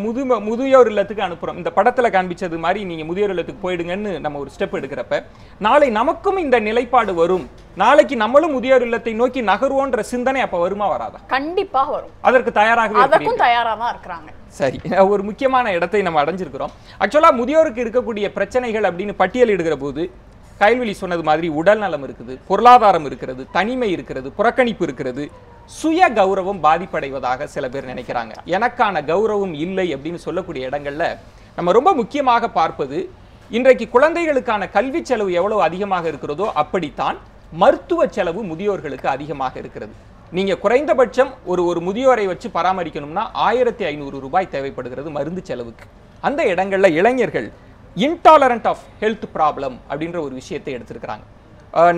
முதியோர் இல்லத்துக்கு அனுப்புறோம். இந்த படத்துல காண்பிச்சது மாதிரி நீங்க முதியோர் இல்லத்துக்கு போயிடுங்கன்னு நம்ம ஒரு ஸ்டெப் எடுக்கிறப்ப நாளை நமக்கும் இந்த நிலைப்பாடு வரும், நாளைக்கு நம்மளும் முதியோர் இல்லத்தை நோக்கி நகர்வோன்ற சிந்தனை அப்ப வருமா வராதா? கண்டிப்பா வரும். அதற்கு தயாராக தயாராதான் இருக்கிறாங்க. சரி, ஒரு முக்கியமான இடத்தை நம்ம அடைஞ்சிருக்கிறோம். ஆக்சுவலா முதியோருக்கு இருக்கக்கூடிய பிரச்சனைகள் அப்படின்னு பட்டியலிடுகிற போது கைல்விழி சொன்னது மாதிரி உடல் நலம் இருக்குது, பொருளாதாரம் இருக்கிறது, தனிமை இருக்கிறது, புறக்கணிப்பு இருக்கிறது, சுய கௌரவம் பாதிப்படைவதாக சில பேர் நினைக்கிறாங்க. எனக்கான கௌரவம் இல்லை அப்படின்னு சொல்லக்கூடிய இடங்கள்ல நம்ம ரொம்ப முக்கியமாக பார்ப்பது இன்றைக்கு குழந்தைகளுக்கான கல்வி செலவு எவ்வளவு அதிகமாக இருக்கிறதோ அப்படித்தான் மருத்துவ செலவு முதியோர்களுக்கு அதிகமாக இருக்கிறது. நீங்க குறைந்தபட்சம் ஒரு முதியோரை வச்சு பராமரிக்கணும்னா 1500 ரூபாய் தேவைப்படுகிறது மருந்து செலவுக்கு. அந்த இடங்கள்ல இளைஞர்கள் இன்டாலரண்ட் ஆஃப் ஹெல்த் ப்ராப்ளம் அப்படின்ற ஒரு விஷயத்தை எடுத்திருக்கிறாங்க.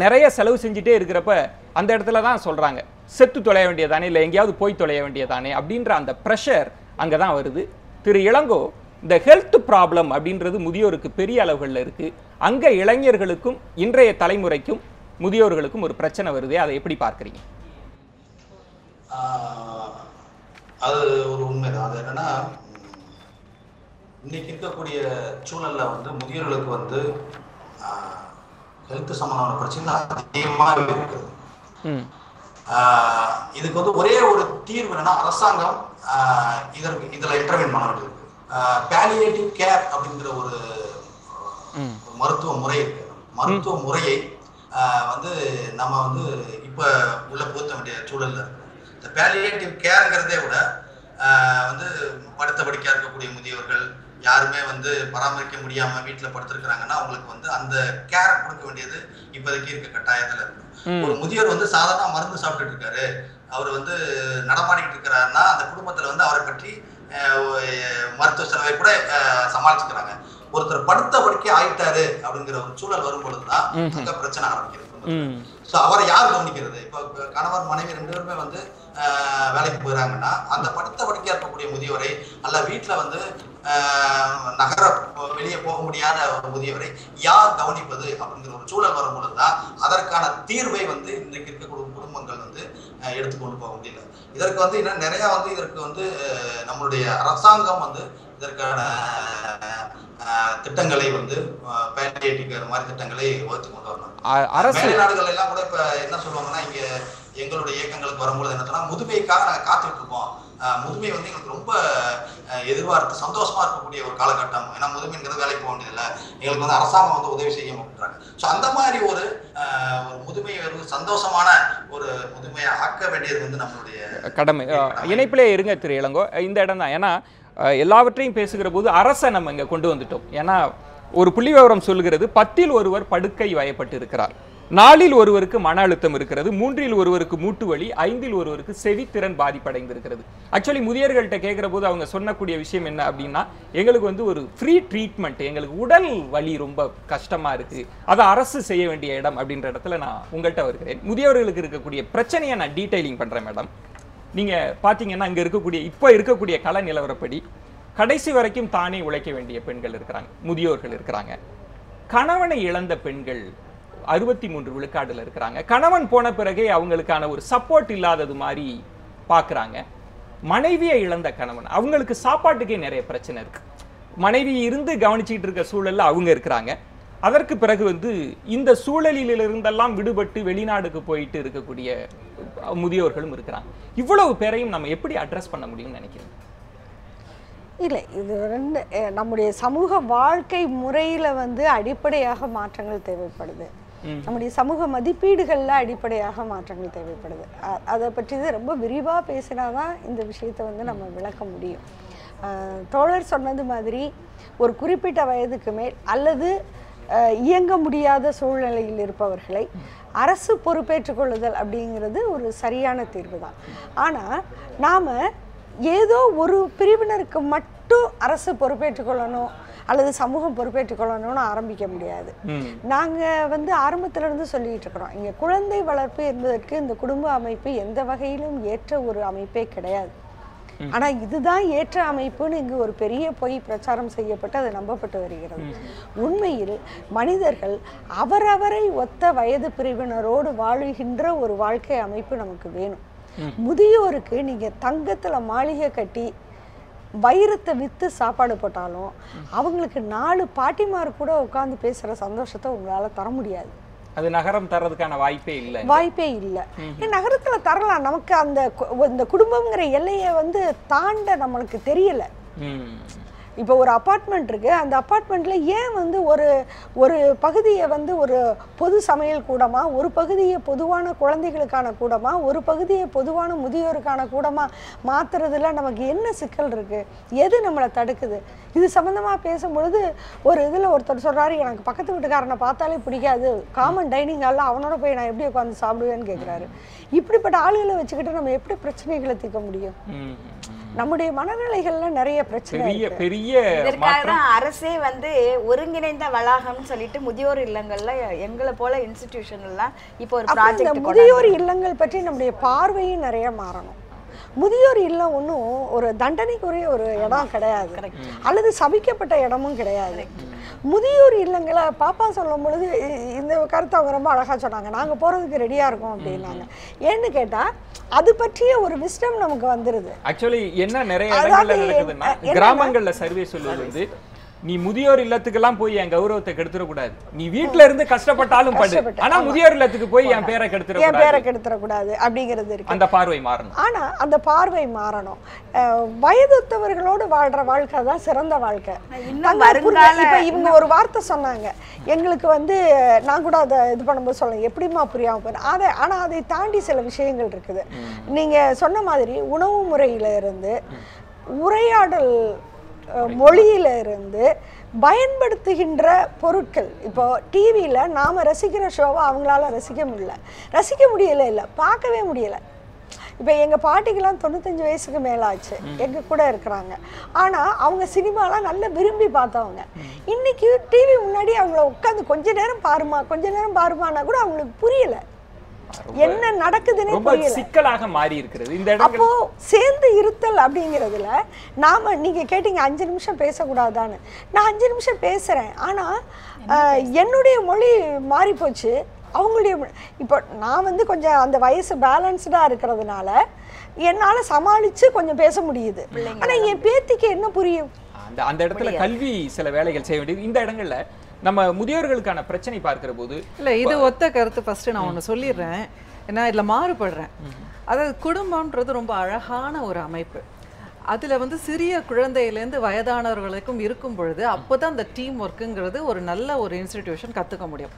நிறைய செலவு செஞ்சுட்டே இருக்கிறப்ப அந்த இடத்துல தான் சொல்றாங்க செத்து தொலைய வேண்டியதானே, இல்லை எங்கேயாவது போய் தொலைய வேண்டியதானே அப்படின்ற அந்த ப்ரெஷர் அங்கே தான் வருது. திரு இளங்கோ, இந்த ஹெல்த் ப்ராப்ளம் அப்படின்றது முதியோருக்கு பெரிய அளவுகளில் இருக்கு. அங்கே இளைஞர்களுக்கும் இன்றைய தலைமுறைக்கும் முதியோர்களுக்கும் ஒரு பிரச்சனை வருது, அதை எப்படி பார்க்குறீங்க? அது ஒரு உண்மைதான். அது என்னன்னா, இன்னைக்கு இருக்கக்கூடிய சூழல்ல வந்து முதியோர்களுக்கு வந்து ஹெல்த் சம்பந்தமான பிரச்சனை அதிகமாக இருக்குது. இதுக்கு வந்து ஒரே ஒரு தீர்வு என்னன்னா, அரசாங்கம் இதுல இன்டர்வென் பண்ண வேண்டியது. பாலியேட்டிவ் கேர் அப்படிங்கிற ஒரு மருத்துவ முறை இருக்கு. மருத்துவ முறையை வந்து நம்ம வந்து இப்ப உள்ள போத்த வேண்டிய சூழல்ல இருக்கு. இந்த பாலியேட்டிவ் கேர்ங்கிறதே விட வந்து படுத்த படுக்கையா இருக்கக்கூடிய முதியவர்கள் யாருமே வந்து பராமரிக்க முடியாம வீட்டுல படுத்திருக்கிறாங்கன்னா அவங்களுக்கு வந்து அந்த கேர் கொடுக்க வேண்டியது இப்போதைக்கு இருக்க கட்டாயத்துல இருக்கு. ஒரு முதியோர் வந்து சாதாரண மருந்து சாப்பிட்டுட்டு இருக்காரு, அவர் வந்து நடமாடிக்கிட்டு இருக்கிறாருன்னா அந்த குடும்பத்துல வந்து அவரை பற்றி மருத்துவ செலவை கூட சமாளிச்சுக்கிறாங்க. ஒருத்தர் படுத்த படுக்கை ஆயிட்டாரு அப்படிங்கிற ஒரு சூழல் வரும் பொழுதுதான் அங்க பிரச்சனை ஆரம்பிக்கிறது. அவரை யார் கவனிக்கிறது? இப்ப கணவர் மனைவி 2 பேருமே வந்து வேலைக்கு போயிறாங்கன்னா அந்த படுத்த படுக்கையா இருக்கக்கூடிய முதியோரை அல்ல வீட்டுல வந்து நகர வெளியே போக முடியாத ஒரு முதியவரை யார் கவனிப்பது அப்படிங்கிற ஒரு சூழல் வரும் பொழுதுதான் அதற்கான தீர்வை வந்து இன்றைக்கு இருக்கக்கூடிய குடும்பங்கள் வந்து எடுத்துக்கொண்டு போக முடியல. இதற்கு வந்து இன்னும் நிறைய வந்து இதற்கு வந்து நம்மளுடைய அரசாங்கம் வந்து இதற்கான திட்டங்களை வந்து பாலியேட்டிவ் கேர் மாதிரி திட்டங்களை வகுத்து கொண்டு வரணும். வெளிநாடுகள் எல்லாம் கூட இப்ப என்ன சொல்லுவாங்கன்னா, இங்க எங்களுடைய இயக்கங்களுக்கு வரும்போது என்ன சொன்னா, முதுமைக்காக நாங்க காத்துட்டு இருக்கோம், முதுமை வந்து எங்களுக்கு ரொம்ப எதிர்பார்த்து சந்தோஷமா இருக்கக்கூடிய ஒரு காலகட்டம், ஏன்னா முதுமைங்கிறது வேலைக்கு போக வேண்டியதில்லை, எங்களுக்கு வந்து அரசாங்கம் வந்து உதவி செய்ய மாட்டாங்க. ஸோ அந்த மாதிரி ஒரு முதுமையை ஒரு சந்தோஷமான ஒரு முதுமையை ஆக்க வேண்டியது வந்து நம்மளுடைய கடமை. இணைப்பிலே இருங்க திரு இளங்கோ, இந்த இடம் தான். ஏன்னா எல்லாவற்றையும் பேசுகிற போது அரசை நம்ம இங்கே கொண்டு வந்துட்டோம். ஏன்னா ஒரு புள்ளி விவரம் சொல்லுகிறது 10 ஒருவர் படுக்கை வயப்பட்டு இருக்கிறார், 4 ஒருவருக்கு மன அழுத்தம் இருக்கிறது, 3 ஒருவருக்கு மூட்டு வலி, 5 ஒருவருக்கு செவித்திறன் பாதிப்படைந்திருக்கிறது. ஆக்சுவலி முதியவர்கள்ட்ட கேட்கிற போது அவங்க சொன்னக்கூடிய விஷயம் என்ன அப்படின்னா, எங்களுக்கு வந்து ஒரு ஃப்ரீ ட்ரீட்மெண்ட், எங்களுக்கு உடல் வலி ரொம்ப கஷ்டமா இருக்கு, அதை அரசு செய்ய வேண்டிய இடம் அப்படின்ற இடத்துல நான் உங்கள்கிட்ட வருகிறேன். முதியவர்களுக்கு இருக்கக்கூடிய பிரச்சனையை நான் டீடைலிங் பண்றேன் மேடம். நீங்க பாத்தீங்கன்னா இங்க இருக்கக்கூடிய இப்போ இருக்கக்கூடிய கள நிலவரப்படி கடைசி வரைக்கும் தானே உழைக்க வேண்டிய பெண்கள் இருக்கிறாங்க, முதியோர்கள் இருக்கிறாங்க. கணவனை இழந்த பெண்கள் 63 விழுக்காடுல இருக்கிறாங்க. கணவன் போன பிறகே அவங்களுக்கான ஒரு சப்போர்ட் இல்லாதது மாதிரி பார்க்குறாங்க. மனைவியை இழந்த கணவன், அவங்களுக்கு சாப்பாட்டுக்கே நிறைய பிரச்சனை இருக்கு. மனைவி இருந்து கவனிச்சுக்கிட்டு இருக்க சூழல்ல அவங்க இருக்கிறாங்க. அதற்கு பிறகு வந்து இந்த சூழலிலிருந்தெல்லாம் விடுபட்டு வெளிநாடுக்கு போயிட்டு இருக்கக்கூடிய முதியோர்களும் இருக்கிறாங்க. இவ்வளவு பேரையும் நம்ம எப்படி அட்ரஸ் பண்ண முடியும்னு நினைக்கிறேன்? இல்லை, இது ரெண்டு நம்முடைய சமூக வாழ்க்கை முறையில் வந்து அடிப்படையாக மாற்றங்கள் தேவைப்படுது. நம்முடைய சமூக மதிப்பீடுகளில் அடிப்படையாக மாற்றங்கள் தேவைப்படுது. அதை பற்றி ரொம்ப விரிவாக பேசினாதான் இந்த விஷயத்தை வந்து நம்ம விளக்க முடியும். தோழர் சொன்னது மாதிரி ஒரு குறிப்பிட்ட வயதுக்கு மேல் அல்லது இயங்க முடியாத சூழ்நிலையில் இருப்பவர்களை அரசு பொறுப்பேற்றுக் கொள்ளுதல் அப்படிங்கிறது ஒரு சரியான தீர்வு தான். ஆனால் நாம் ஏதோ ஒரு பிரிவினருக்கு மட்டும் அரசு பொறுப்பேற்றுக் கொள்ளணும் அல்லது சமூகம் பொறுப்பேற்றுக் கொள்ளணும்னு ஆரம்பிக்க முடியாது. நாங்கள் வந்து ஆரம்பத்திலிருந்து சொல்லிட்டு இருக்கிறோம், இங்கே குழந்தை வளர்ப்பு என்பதற்கு இந்த குடும்ப அமைப்பு எந்த வகையிலும் ஏற்ற ஒரு அமைப்பே கிடையாது. ஆனால் இதுதான் ஏற்ற அமைப்புன்னு இங்கு ஒரு பெரிய பொய் பிரச்சாரம் செய்யப்பட்டு அது நம்பப்பட்டு வருகிறது. உண்மையில் மனிதர்கள் அவரவரை ஒத்த வயது பிரிவினரோடு வாழுகின்ற ஒரு வாழ்க்கை அமைப்பு நமக்கு வேணும். முதியோருக்கு நீங்க தங்கத்துல மாளிகை கட்டி வைரத்தை வித்து சாப்பாடு போட்டாலும் அவங்களுக்கு 4 பாட்டிமார் கூட உட்கார்ந்து பேசுற சந்தோஷத்தை உங்களால தர முடியாது. அது நகரம் தரதுக்கான வாய்ப்பே இல்லை. நகரத்துல தரலாம், நமக்கு அந்த இந்த குடும்பம்ங்கிற எல்லையை வந்து தாண்ட நம்மளுக்கு தெரியல. இப்போ ஒரு அப்பார்ட்மெண்ட் இருக்கு, அந்த அப்பார்ட்மெண்ட்ல ஏன் வந்து ஒரு பகுதியை வந்து ஒரு பொது சமையல் கூடமா, ஒரு பகுதியை பொதுவான குழந்தைகளுக்கான கூடமா, ஒரு பகுதியை பொதுவான முதியோருக்கான கூடமா மாத்துறதுல நமக்கு என்ன சிக்கல் இருக்கு? எது நம்மளை தடுக்குது? இது சம்பந்தமா பேசும்பொழுது ஒரு இதுல ஒருத்தர் சொல்றாரு, எனக்கு பக்கத்து வீட்டுக்காரனை பார்த்தாலே பிடிக்காது, காமன் டைனிங் ஹாலில் அவனோட போய் நான் எப்படி உட்காந்து சாப்பிடுவேன்னு கேட்குறாரு. இப்படிப்பட்ட ஆளுகளை வச்சுக்கிட்டு நம்ம எப்படி பிரச்சனைகளை தீர்க்க முடியும்? நம்முடைய மனநிலைகள்ல நிறைய பிரச்சனை இதற்காக அரசே வந்து ஒருங்கிணைந்த வளாகம்னு சொல்லிட்டு முதியோர் இல்லங்கள்ல எங்களை போல இன்ஸ்டிடியூஷன் எல்லாம் இப்போ ஒரு ப்ராஜெக்ட். முதியோர் இல்லங்கள் பற்றி நம்முடைய பார்வையும் நிறைய மாறணும். முதியோர் இல்லம் ஒன்றும் ஒரு தண்டனைக்குரிய ஒரு இடம் கிடையாது, அல்லது சபிக்கப்பட்ட இடமும் கிடையாது. முதியோர் இல்லங்களை பாப்பா சொல்லும் பொழுது இந்த கருத்தை அவங்க ரொம்ப அழகா சொன்னாங்க, நாங்கள் போறதுக்கு ரெடியா இருக்கோம் அப்படின்னாங்க. ஏன்னு கேட்டா அது பற்றிய ஒரு விஸ்டம் நமக்கு வந்துருது. ஆக்சுவலி என்ன நிறைய இடங்கள்ல நடக்குதுன்னா, கிராமங்கள்ல சர்வே சொல்லுவது வந்து, நீ முதியோர் இல்லத்துக்கெல்லாம் போய் என் கௌரவத்தை கெடுத்துடக்கூடாது, நீ வீட்டுல இருந்து கஷ்டப்பட்டாலும் படு, ஆனா முதியோர் இல்லத்துக்கு போய் என் பேரை கெடுத்துடக்கூடாது அப்படிங்கிறது இருக்கு. அந்த பார்வை மாறணும். ஆனா அந்த பார்வை மாறணும். வயதுத்தவர்களோடு வாழ்ற வாழ்க்கை தான் சிறந்த வாழ்க்கை. இப்ப இவங்க ஒரு வார்த்தை சொன்னாங்க, எங்களுக்கு வந்து நான் கூட அதை இது பண்ணும்போது சொல்லுங்க எப்படிமா புரியாம போய் ஆனா அதை தாண்டி சில விஷயங்கள் இருக்குது. நீங்க சொன்ன மாதிரி உணவு முறையில இருந்து, உரையாடல் மொழியில இருந்து, பயன்படுத்துகின்ற பொருட்கள், இப்போ டிவியில நாம ரசிக்கிற ஷோவை அவங்களால ரசிக்க முடியல, பார்க்கவே முடியல. இப்போ எங்கள் பாட்டிக்கெல்லாம் 95 வயசுக்கு மேலாச்சு, எங்கள் கூட இருக்கிறாங்க. ஆனால் அவங்க சினிமாலாம் நல்லா விரும்பி பார்த்தவங்க. இன்னைக்கு டிவி முன்னாடி அவங்கள உட்காந்து கொஞ்ச நேரம் பாருமானா கூட அவங்களுக்கு புரியல என்ன நடக்குதுன்னு புரியல. சிக்கலாக மாறி இருக்கிறது இந்த இடம். அப்போ சேர்ந்து இருத்தல் அப்படிங்கிறதுல நாம, நீங்க கேட்டீங்க 5 நிமிஷம் பேசக்கூடாதான்னு, நான் 5 நிமிஷம் பேசுறேன், ஆனா என்னுடைய மொழி மாறி போச்சு, அவங்களுடைய. இப்போ நான் வந்து கொஞ்சம் அந்த வயசு பேலன்ஸ்டா இருக்கிறதுனால என்னால சமாளிச்சு கொஞ்சம் பேச முடியுது. ஆனா என் பேத்திக்கு என்ன புரியும்? அந்த இடத்துல கல்வி சில வேலைகள் செய்ய வேண்டியது. இந்த இடங்கள்ல நம்ம முதியோர்களுக்கான பிரச்சனை பார்க்கிற போது இல்ல, இது ஒத்த கருத்து. ஃபர்ஸ்ட் நான் ஒன்று சொல்லிடுறேன், ஏன்னா இதுல மாறுபடுறேன். அதாவது குடும்பம்ன்றது ரொம்ப அழகான ஒரு அமைப்பு. அதுல வந்து சிறிய குழந்தையிலேருந்து வயதானவர்களுக்கும் இருக்கும் பொழுது அப்போதான் அந்த டீம் ஒர்க்குங்கிறது ஒரு நல்ல ஒரு இன்ஸ்டிடியூஷன் கத்துக்க முடியும்.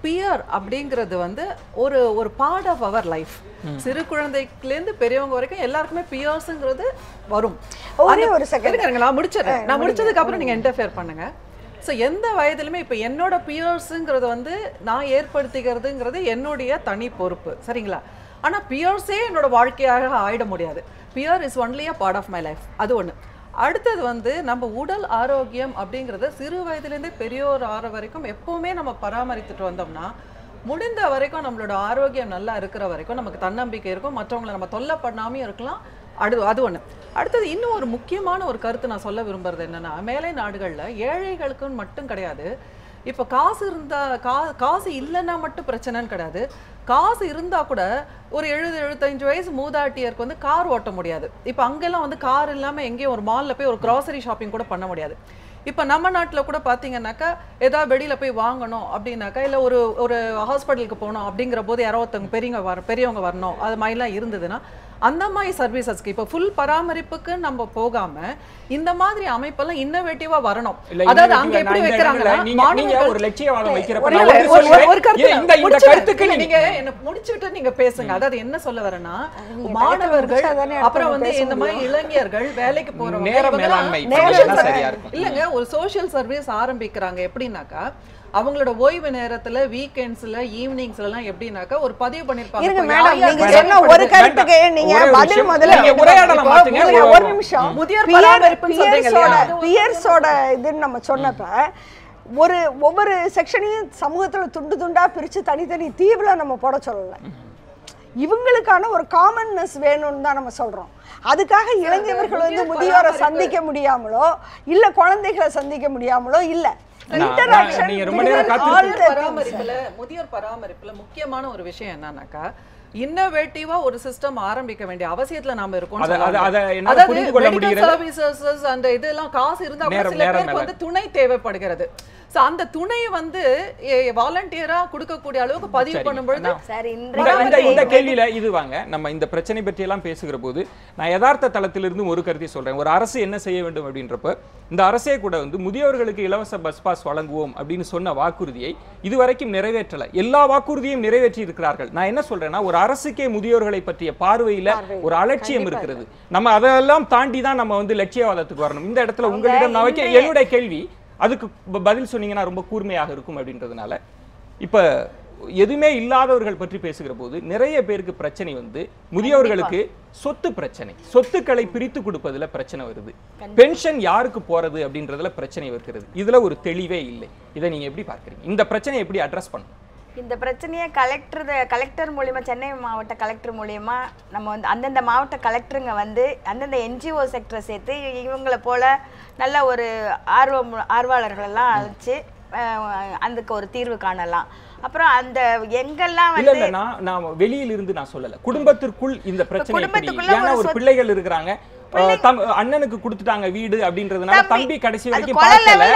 பியர் அப்படிங்கிறது வந்து ஒரு பார்ட் ஆஃப் அவர் லைஃப். சிறு குழந்தைக்குலேருந்து பெரியவங்க வரைக்கும் எல்லாருக்குமே பியர்ஸுங்கிறது வரும். ஒரு செகண்ட் நான் முடிச்சதுக்கு அப்புறம் நீங்க இன்டர்ஃபியர் பண்ணுங்க. ஸோ எந்த வயதிலுமே இப்போ என்னோட பியர்ஸுங்கிறது வந்து நான் ஏற்படுத்திக்கிறதுங்கிறது என்னுடைய தனி பொறுப்பு, சரிங்களா? ஆனால் பியர்ஸே என்னோட வாழ்க்கையாக ஆயிட முடியாது. Fear is only a part of my life. அது ஒன்று. அடுத்தது வந்து நம்ம உடல் ஆரோக்கியம் அப்படிங்கிறத சிறு வயதுலேருந்தே பெரியோர் ஆற வரைக்கும் எப்போவுமே நம்ம பராமரித்துட்டு வந்தோம்னா முடிந்த வரைக்கும் நம்மளோட ஆரோக்கியம் நல்லா இருக்கிற வரைக்கும் நமக்கு தன்னம்பிக்கை இருக்கும், மற்றவங்களை நம்ம தொல்லை பண்ணாமையும் இருக்கலாம். அது ஒன்று. அடுத்தது இன்னும் ஒரு முக்கியமான ஒரு கருத்து நான் சொல்ல விரும்புறது என்னன்னா, மேலை நாடுகளில் ஏழைகளுக்குன்னு மட்டும் கிடையாது, இப்போ காசு இருந்தால் காசு இல்லைன்னா மட்டும் பிரச்சனைன்னு கிடையாது. காசு இருந்தால் கூட ஒரு 70-75 வயசு மூதாட்டியருக்கு வந்து கார் ஓட்ட முடியாது. இப்போ அங்கெல்லாம் வந்து கார் இல்லாமல் எங்கேயும் ஒரு மாலில் போய் ஒரு க்ராசரி ஷாப்பிங் கூட பண்ண முடியாது. இப்போ நம்ம நாட்டில் கூட பார்த்தீங்கன்னாக்கா ஏதாவது வெளியில் போய் வாங்கணும் அப்படின்னாக்கா, இல்லை ஒரு ஹாஸ்பிட்டலுக்கு போகணும் அப்படிங்கிற போது யாரோ ஒருத்தவங்க பெரியவங்க வரணும், அது மாதிரிலாம் இருந்ததுன்னா அந்த மாதிரி சர்வீசஸ்க்கு இப்போ ஃபுல் பராமரிப்புக்கு நம்ம போகாம இந்த மாதிரி அமைப்பெல்லாம் இன்னோவேட்டிவா வரணும். அதாவது அங்க எப்படி வைக்கிறாங்கன்னா, நீங்க ஒரு லட்சியவாதம் வைக்கிறப்ப இந்த கருத்துக்கு நீங்க என்ன முடிச்சிட்டு நீங்க பேசுங்க. அதாவது என்ன சொல்ல வரேன்னா, மாணவர்கள் அப்புறம் வந்து இந்த மாதிரி இளைஞர்கள் வேலைக்கு போறவங்க இல்லங்க ஒரு சோஷியல் சர்வீஸ் ஆரம்பிக்கிறாங்க. எப்படின்னாக்கா அவங்களோட ஓய்வு நேரத்துல வீக்கெண்ட்ஸ்ல ஈவினிங்ஸ்ல எல்லாம் எப்படின்னாக்கா ஒரு பதிவு பண்ணிருப்பாங்க. ஒரு கருத்துக்கு நீங்க பதில் முதல்ல ஒரு நிமிஷம். முதியோர் பராமரிப்பு பியர்ஸோட இதுன்னு நம்ம சொன்னப்ப ஒவ்வொரு செக்ஷனையும் சமூகத்துல துண்டு துண்டா பிரிச்சு தனித்தனி தீவுல நம்ம போட சொல்லல. இவங்களுக்கான ஒரு காமன்னஸ் வேணும்னு தான் நம்ம சொல்றோம். அதுக்காக இளைஞர்கள் வந்து முதியோரை சந்திக்க முடியாமலோ இல்ல குழந்தைகளை சந்திக்க முடியாமலோ இல்ல. முதியோர் பராமரிப்புல முக்கியமான ஒரு விஷயம் என்னன்னாக்கா, இன்னோவேட்டிவா ஒரு சிஸ்டம் ஆரம்பிக்க வேண்டிய அவசியத்துல நாம இருக்கோம். சர்வீசஸ் அந்த இதெல்லாம் காசு இருந்தா சில பேருக்கு வந்து துணை தேவைப்படுகிறது. அந்த துணையை வந்து வாலண்டியரா கொடுக்கக்கூடிய அளவுக்கு பதிவு பண்ணும்போது இந்த கேள்வியில இது வாங்க நம்ம இந்த பிரச்சனை பற்றி எல்லாம் பேசுகிற போது நான் யதார்த்த தளத்திலிருந்து ஒரு கருத்தை சொல்றேன். ஒரு அரசு என்ன செய்ய வேண்டும் அப்படின்றப்ப இந்த அரசே கூட வந்து முதியோர்களுக்கு இலவச பஸ் பாஸ் வழங்குவோம் அப்படின்னு சொன்ன வாக்குறுதியை இதுவரைக்கும் நிறைவேற்றல. எல்லா வாக்குறுதியும் நிறைவேற்றி இருக்கிறார்கள். நான் என்ன சொல்றேன்னா, ஒரு அரசுக்கே முதியோர்களை பற்றிய பார்வையில ஒரு அலட்சியம் இருக்கிறது. நம்ம அதெல்லாம் தாண்டி தான் நம்ம வந்து லட்சியவாதத்துக்கு வரணும். இந்த இடத்துல உங்களிடம் நான் வைக்க என்னுடைய கேள்வி, அதுக்கு பதில் சொன்னீங்கன்னா ரொம்ப கூர்மையாக இருக்கும் அப்படின்றதுனால, இப்ப எதுவுமே இல்லாதவர்கள் பற்றி பேசுகிற போது நிறைய பேருக்கு பிரச்சனை வந்து முதியோர்களுக்கு சொத்து பிரச்சனை, சொத்துக்களை பிரித்து கொடுப்பதுல பிரச்சனை வருது, பென்ஷன் யாருக்கு போறது அப்படின்றதுல பிரச்சனை வருகிறது. இதுல ஒரு தெளிவே இல்லை. இதை நீங்க எப்படி பார்க்கறீங்க? இந்த பிரச்சனையை எப்படி அட்ரஸ் பண்ணணும்? இந்த பிரச்சனையை கலெக்டர் மூலியமா, சென்னை மாவட்ட கலெக்டர் மூலியமா நம்ம வந்து அந்தந்த மாவட்ட கலெக்டருங்க வந்து அந்தந்த என்ஜிஓ செக்டரை சேர்த்து இவங்களை போல நல்ல ஒரு ஆர்வலர்களெல்லாம் அழைச்சு அதுக்கு ஒரு தீர்வு காணலாம். அப்புறம் அந்த எங்கெல்லாம் வந்து நான் வெளியில இருந்து நான் சொல்லல, குடும்பத்திற்குள் இந்த பிரச்சனை ஒரு பிள்ளைகள் இருக்கிறாங்க, அண்ணனுக்கு கொடுத்துட்டாங்க வீடு அப்படின்றதுனால தம்பி கடைசி வரைக்கும் பார்க்கல,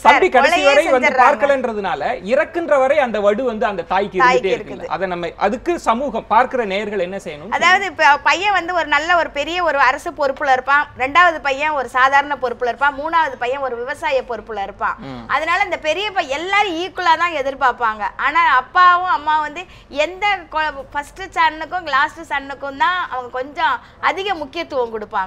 தம்பி கடைசி வரை வந்து பார்க்கலன்றதுனால இறக்குன்ற வரை அந்த வடு வந்து அந்த தாய்க்கு இருந்துட்டே இருக்கு. அத நம்ம அதுக்கு சமூகம் பார்க்கிற நேயர்கள் என்ன செய்யணும்? அதாவது பையன் வந்து ஒரு நல்ல ஒரு பெரிய ஒரு அரசு பொறுப்புல இருப்பான், ரெண்டாவது பையன் ஒரு சாதாரண பொறுப்புல இருப்பான், மூணாவது பையன் ஒரு விவசாய பொறுப்புல இருப்பான். அதனால இந்த பெரிய பையன் எல்லாரும் ஈக்குவலா தான் எதிர்பார்ப்பாங்க. ஆனா அப்பாவும் அம்மா வந்து எந்த ஃபர்ஸ்ட் சன்னுக்கும் லாஸ்ட் சன்னுக்கும் தான் அவங்க கொஞ்சம் அதிக முக்கியத்துவம் கொடுப்பாங்க.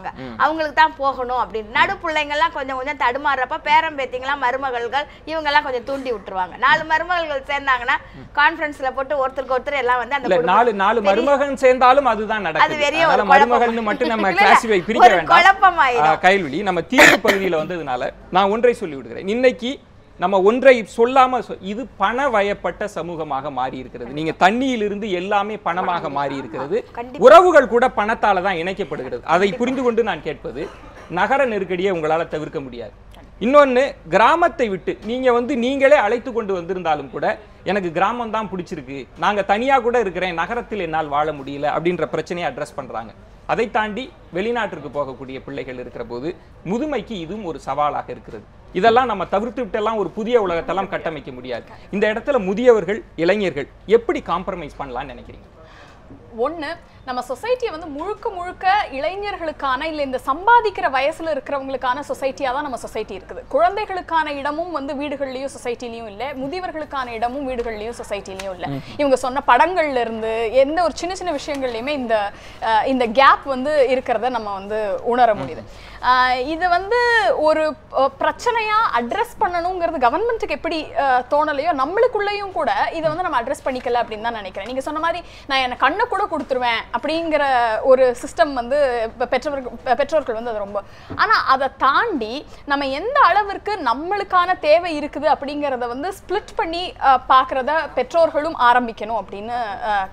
அவங்களுக்கு தான் போகணும் அப்படின்னு. நடு பிள்ளைங்க எல்லாம் கொஞ்சம் கொஞ்சம் தடுமாறுறப்ப பேரம் பேத்திங்களாம் மருமகள்கள் இவங்க எல்லாம் கொஞ்சம் தூண்டி விட்டுருவாங்க. 4 மருமகள்கள் சேர்ந்தாங்கன்னா கான்ஃபரன்ஸ்ல போட்டு ஒருத்தருக்கு ஒருத்தர் எல்லாம் வந்து அந்த 4 மருமகன் சேர்ந்தாலும் அதுதான் நடக்குது. அதனால மருமகள்னு மட்டும் நம்ம கிளாசிஃபை பிரிக்க வேண்டாம், குழப்பமாயிடும். கைல்வழி நம்ம தீர்வு பகுதியில வந்ததுனால நான் ஒன்றை சொல்லி விடுகிறேன். இன்னைக்கு நம்ம ஒன்றை சொல்லாம இது பண வயப்பட்ட சமூகமாக மாறி இருக்கிறது. நீங்க தண்ணியிலிருந்து எல்லாமே பணமாக மாறி இருக்கிறது. உறவுகள் கூட பணத்தால தான் இணைக்கப்படுகிறது. அதை புரிந்து கொண்டு நான் கேட்பது, நகர நெருக்கடியை உங்களால தவிர்க்க முடியாது. இன்னொன்னு, கிராமத்தை விட்டு நீங்க வந்து நீங்களே அழைத்து கொண்டு வந்திருந்தாலும் கூட எனக்கு கிராமம் தான் பிடிச்சிருக்கு, நாங்க தனியா கூட இருக்கிறேன், நகரத்தில் என்னால் வாழ முடியல அப்படின்ற பிரச்சனையை அட்ரஸ் பண்றாங்க. அதை தாண்டி வெளிநாட்டிற்கு போகக்கூடிய பிள்ளைகள் இருக்கிற போது முதுமைக்கு இதுவும் ஒரு சவாலாக இருக்கிறது. இதெல்லாம் நம்ம தவிர்த்து விட்டெல்லாம் ஒரு புதிய உலகத்தெல்லாம் கட்டமைக்க முடியாது. இந்த இடத்துல முதியவர்கள், இளைஞர்கள் எப்படி காம்ப்ரமைஸ் பண்ணலாம்னு நினைக்கிறீங்க? ஒண்ணு, நம்ம சொசைட்டியை வந்து முழுக்க முழுக்க இளைஞர்களுக்கான இல்ல இந்த சம்பாதிக்கிற வயசுல இருக்கிறவங்களுக்கான சொசைட்டியா தான் நம்ம சொசைட்டி இருக்குது. குழந்தைகளுக்கான இடமும் வந்து வீடுகள்லயும் சொசைட்டிலயும் இல்ல, முதியவர்களுக்கான இடமும் வீடுகள்லயும் சொசைட்டிலயும் இல்ல. இவங்க சொன்ன படங்கள்ல இருந்து எந்த ஒரு சின்ன சின்ன விஷயங்கள்லயுமே இந்த கேப் வந்து இருக்கிறத நம்ம வந்து உணர முடியுது. இது வந்து ஒரு பிரச்சனையா அட்ரஸ் பண்ணணுங்கிறது கவர்மெண்ட்டுக்கு எப்படி தோணலையோ நம்மளுக்குள்ளேயும் கூட இதை வந்து நம்ம அட்ரஸ் பண்ணிக்கல அப்படின்னு தான் நினைக்கிறேன். நீங்க சொன்ன மாதிரி நான் என்ன கண்ணை கூட கொடுத்துருவேன் அப்படிங்கிற ஒரு சிஸ்டம் வந்து பெற்றோர்கள் வந்து அது ரொம்ப, ஆனா அதை தாண்டி நம்ம எந்த அளவிற்கு நம்மளுக்கான தேவை இருக்குது அப்படிங்கிறத வந்து ஸ்பிளிட் பண்ணி பார்க்கறத பெற்றோர்களும் ஆரம்பிக்கணும் அப்படின்னு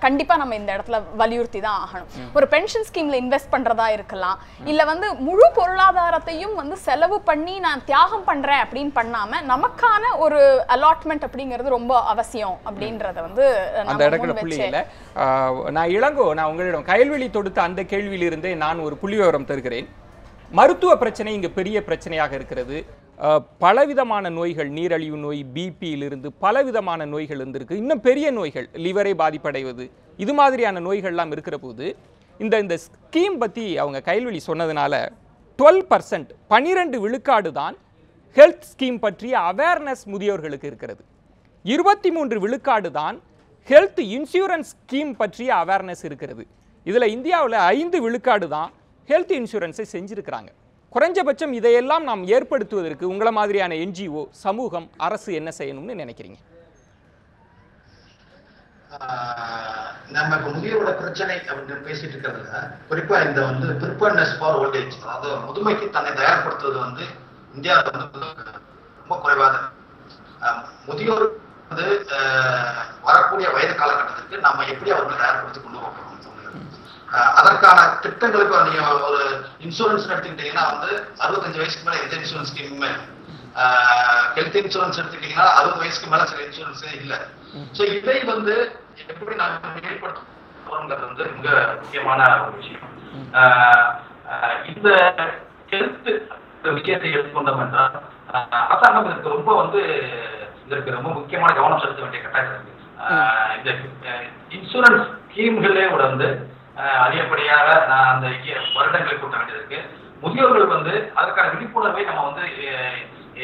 கண்டிப்பா நம்ம இந்த இடத்துல வலியுறுத்தி தான் ஆகணும். ஒரு பென்ஷன் ஸ்கீம்ல இன்வெஸ்ட் பண்றதா இருக்கலாம், இல்ல வந்து முழு பொருளாதாரத்தையும் வந்து செலவு பண்ணி நான் தியாகம் பண்றேன் அப்படின்னு பண்ணாம நமக்கான ஒரு அலாட்மெண்ட் அப்படிங்கிறது ரொம்ப அவசியம் அப்படின்றத வந்து அந்த இடத்துல புள்ளியில நான் இளங்கோ, நான் உங்களிடம் கயல்வெளி தொடுத்த அந்த கேள்வியிலிருந்தே நான் ஒரு புள்ளி விவரம் தருகிறேன். மருத்துவ பிரச்சனை இங்கு பெரிய பிரச்சனையாக இருக்கிறது. பலவிதமான நோய்கள், நீரழிவு நோய், பிபியிலிருந்து பலவிதமான நோய்கள் இருந்திருக்கு. இன்னும் பெரிய நோய்கள், லிவரை பாதிப்படைவது, இது மாதிரியான நோய்கள்லாம் இருக்கிற போது இந்த ஸ்கீம் பற்றி அவங்க கயல்வெளி சொன்னதுனால 12% 12 விழுக்காடு தான் ஹெல்த் ஸ்கீம் பற்றிய அவேர்னஸ் முதியோர்களுக்கு இருக்கிறது. 23 விழுக்காடு தான் ஹெல்த் இன்சூரன்ஸ் ஸ்கீம் பற்றிய அவேர்னஸ் இருக்கிறது. இதில் இந்தியாவில் 5 விழுக்காடு தான் ஹெல்த் இன்சூரன்ஸை செஞ்சிருக்கிறாங்க. குறைஞ்சபட்சம் இதையெல்லாம் நாம் ஏற்படுத்துவதற்கு உங்களை மாதிரியான என்ஜிஓ, சமூகம், அரசு என்ன செய்யணும்னு நினைக்கிறீங்க? நம்ம இப்போ முதியோரோட பிரச்சனை அப்படின்னு பேசிட்டு இருக்கிறதுல குறிப்பா இந்த வந்து ப்ரிப்பேர்னஸ் ஃபார் ஓல்ட் ஏஜ், அதாவது முதுமைக்கு தன்னை தயார்படுத்துவது வந்து இந்தியாவில் வந்து ரொம்ப குறைவாக. முதியோர் வந்து வரக்கூடிய வயது காலகட்டத்திற்கு நம்ம எப்படி அவர்களை தயார்படுத்தி கொண்டு போகிறோம், அதற்கான திட்டங்களுக்கு நீங்க ஒரு இன்சூரன்ஸ் எடுத்துக்கிட்டீங்கன்னா வந்து 65 வயசுக்கு மேல எந்த இன்சூரன்ஸ் ஸ்கீமுமே, ஹெல்த் இன்சூரன்ஸ் எடுத்துக்கிட்டீங்கன்னா 60 வயசுக்கு மேல சில இன்சூரன்ஸே இல்லை. ஸோ இதை வந்து எப்படி நாம ஏற்படுத்துறது வந்து மிக முக்கியமான ஒரு விஷயம். இந்த ஹெல்த் விஷயத்தை எடுத்துக்கொண்டோம் என்றால் அரசாங்கம் இதற்கு ரொம்ப வந்து இதற்கு ரொம்ப முக்கியமான கவனம் செலுத்த வேண்டிய கட்டாயம் இருக்கு. இந்த இன்சூரன்ஸ் ஸ்கீம்களே கூட வந்து அதிகப்படியாக அந்த வருடங்களை கூட்ட வேண்டியது இருக்கு. முதியோர்கள் வந்து அதற்கான விழிப்புணர்வை நம்ம வந்து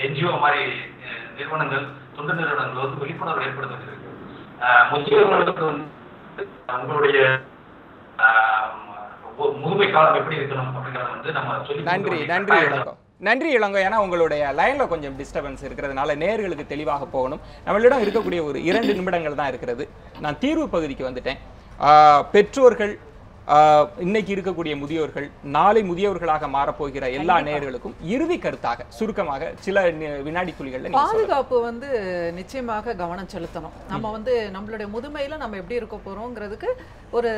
என்ஜிஓ மாதிரி நிறுவனங்கள், தொண்டு நிறுவனங்கள் வந்து விழிப்புணர்வு ஏற்படுத்த வேண்டியது இருக்கு. முதியோர்களுக்கு வந்து உங்களுடைய முதுமை காலம் எப்படி இருக்கணும் அப்படிங்கறத வந்து நம்ம சொல்லி. நன்றி இளங்கோ. ஏன்னா உங்களுடைய லைன்ல கொஞ்சம் டிஸ்டர்பன்ஸ் இருக்கிறதுனால நேயர்களுக்கு தெளிவாக போகணும். நம்மளிடம் இருக்கக்கூடிய ஒரு 2 நிமிடங்கள் தான் இருக்கிறது. நான் தீர்வு பகுதிக்கு வந்துட்டேன். பெற்றோர்கள், இன்னைக்கு இருக்கக்கூடிய முதியோர்கள், நாளை முதியோர்களாக மாறப்போகிற எல்லா நேயர்களுக்கும் இறுதி கருத்தாக சுருக்கமாக சில வினாடி துளிகள்ல பாதுகாப்பு வந்து நிச்சயமாக கவனம் செலுத்தணும். நம்ம வந்து நம்மளுடைய முதுமையில நம்ம எப்படி இருக்க போறோங்கிறதுக்கு ஒரு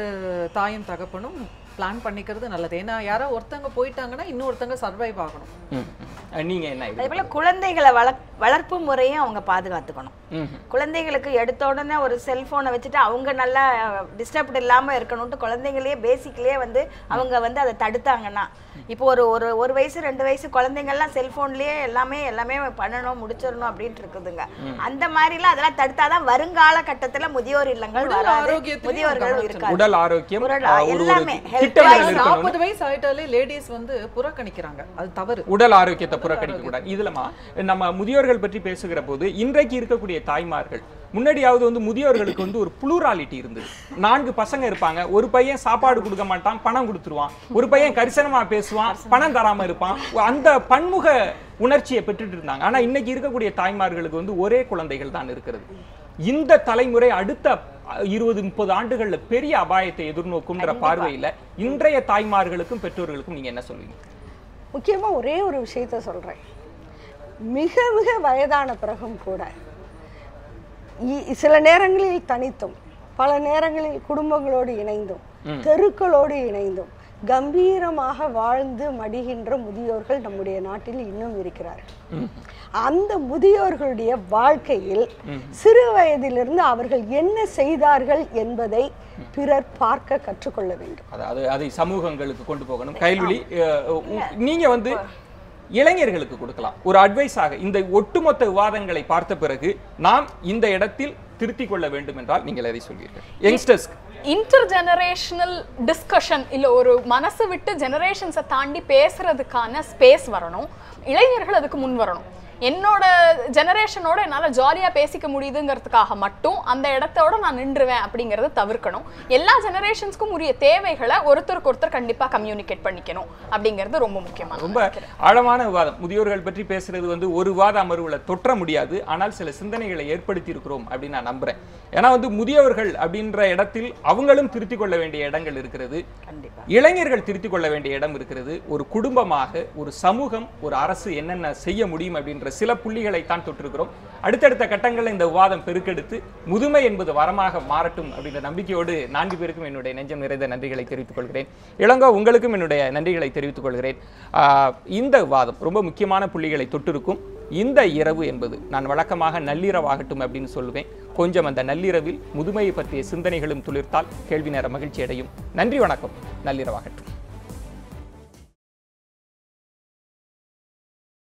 தாயும் தகப்பனும் பிளான் பண்ணிக்கிறது நல்லது. ஏன்னா யாரோ ஒருத்தங்க போயிட்டாங்கன்னா இன்னொருத்தங்க சர்வைவ் ஆகணும். நீங்க என்ன அதே போல குழந்தைகளை வளர்ப்பு முறையும் அவங்க பாதுகாத்துக்கணும். குழந்தைகளுக்கு எடுத்த உடனே ஒரு செல்போனை வச்சுட்டு அவங்க நல்லா டிஸ்டர்ப்ட் இல்லாம இருக்கணும்ட்டு குழந்தைங்களே பேசிக்கலே வந்து அவங்க வந்து அதை தடுத்தாங்கன்னா, இப்போ ஒரு வயசு 2 வயசு குழந்தைங்கள்லாம் செல்போன்லயே எல்லாமே பண்ணணும், முடிச்சிடணும் அப்படின்ட்டு இருக்குதுங்க. அந்த மாதிரிலாம் அதெல்லாம் தடுத்தாதான் வருங்கால கட்டத்துல முதியோர் இல்லங்கள் வராது, முதியோர்கள் இருக்காது. உடல் ஆரோக்கியம் எல்லாமே 40 வயசு ஆயிட்டாலே லேடிஸ் வந்து புறக்கணிக்கிறாங்க, அது தவறு. உடல் ஆரோக்கியத்தை புறக்கணிக்க கூடாது. இதுலமா நம்ம முதியோர்கள் பற்றி பேசுகிற போது இன்றைக்கு இருக்கக்கூடிய தாய்மார்கள், முன்னாடியாவது வந்து முதியோர்களுக்கு வந்து ஒரு புளூராலிட்டி இருந்தது. 4 பசங்க இருப்பாங்க, ஒரு பையன் சாப்பாடு கொடுக்க மாட்டான், பணம் கொடுத்துருவான், ஒரு பையன் கரிசனமா பேசுவான், பணம் தராம இருப்பான். அந்த பன்முக உணர்ச்சியை பெற்றுட்டு இருந்தாங்க. ஆனா இன்னைக்கு இருக்கக்கூடிய தாய்மார்களுக்கு வந்து ஒரே குழந்தைகள் தான் இருக்கிறது. இந்த தலைமுறை அடுத்த 20-30 ஆண்டுகள்ல பெரிய அபாயத்தை எதிர்நோக்கும்ன்ற பார்வையில இன்றைய தாய்மார்களுக்கும் பெற்றோர்களுக்கும் நீங்க என்ன சொல்லுவீங்க? முக்கியமா ஒரே ஒரு விஷயத்த சொல்றேன். மிக மிக வயதான பிறகும் கூட சில நேரங்களில் தனித்தும், பல நேரங்களில் குடும்பங்களோடு இணைந்தும், தெருக்களோடு இணைந்தும் கம்பீரமாக வாழ்ந்து மடிகின்ற முதியோர்கள் நம்முடைய நாட்டில் இன்னும் இருக்கிறார்கள். அந்த முதியோர்களுடைய வாழ்க்கையில் சிறு வயதிலிருந்து அவர்கள் என்ன செய்தார்கள் என்பதை பிறர் பார்க்க கற்றுக்கொள்ள வேண்டும். அதாவது அதை சமூகங்களுக்கு கொண்டு போகணும். கைல்வெளி, நீங்க வந்து இளைஞர்களுக்கு கொடுக்கலாம் ஒரு அட்வைஸாக இந்த ஒட்டுமொத்த விவாதங்களை பார்த்த பிறகு நாம் இந்த இடத்தில் திருத்திக் கொள்ள வேண்டும் என்றால் நீங்கள் எதை சொல்வீர்கள்? யங்ஸ்டர்ஸ் இன்டர் ஜெனரேஷனல் டிஸ்கஷன் இல்ல ஒரு மனசு விட்டு ஜெனரேஷன்ஸை தாண்டி பேசுறதுக்கான ஸ்பேஸ் வரணும். இளைஞர்கள் அதுக்கு முன் வரணும். என்னோட ஜெனரேஷனோட என்னால் ஜாலியாக பேசிக்க முடியுதுங்கிறதுக்காக மட்டும் அந்த இடத்தோட நான் நின்றுவேன் அப்படிங்கிறத தவிர்க்கணும். எல்லா ஜெனரேஷன்ஸ்க்கும் உரிய தேவைகளை ஒருத்தருக்கு ஒருத்தர் கண்டிப்பாக கம்யூனிகேட் பண்ணிக்கணும் அப்படிங்கிறது ரொம்ப முக்கியமான. ரொம்ப ஆழமான விவாதம். முதியோர்கள் பற்றி பேசுறது வந்து ஒரு வாத அமர்வுல தொற்ற முடியாது, ஆனால் சில சிந்தனைகளை ஏற்படுத்தி இருக்கிறோம் அப்படின்னு நான் நம்புறேன். ஏன்னா வந்து முதியோர்கள் அப்படின்ற இடத்தில் அவங்களும் திருத்திக் கொள்ள வேண்டிய இடங்கள் இருக்கிறது, இளைஞர்கள் திருத்திக் கொள்ள வேண்டிய இடம் இருக்கிறது. ஒரு குடும்பமாக, ஒரு சமூகம், ஒரு அரசு என்னென்ன செய்ய முடியும் அப்படின்ற சில புள்ளிகளை தான் தொட்டிருக்கிறோம். அடுத்தடுத்த கட்டங்களில் இந்த விவாதம் பெருக்கெடுத்து முதுமை என்பது வரமாக மாறட்டும் அப்படின்ற நம்பிக்கையோடு 4 பேருக்கும் என்னுடைய நெஞ்சம் நிறைந்த நன்றிகளை தெரிவித்துக் கொள்கிறேன். இளங்கோ, உங்களுக்கும் என்னுடைய நன்றிகளை தெரிவித்துக் கொள்கிறேன். இந்த விவாதம் ரொம்ப முக்கியமான புள்ளிகளை தொட்டிருக்கும். இந்த இரவு என்பது நான் வழக்கமாக நள்ளிரவாகட்டும் அப்படின்னு சொல்லுவேன். கொஞ்சம் அந்த நள்ளிரவில் முதுமையை பற்றிய சிந்தனைகளும் துளிர்த்தால் கேள்வி நேர மகிழ்ச்சி அடையும். நன்றி, வணக்கம். நள்ளிரவாகட்டும்.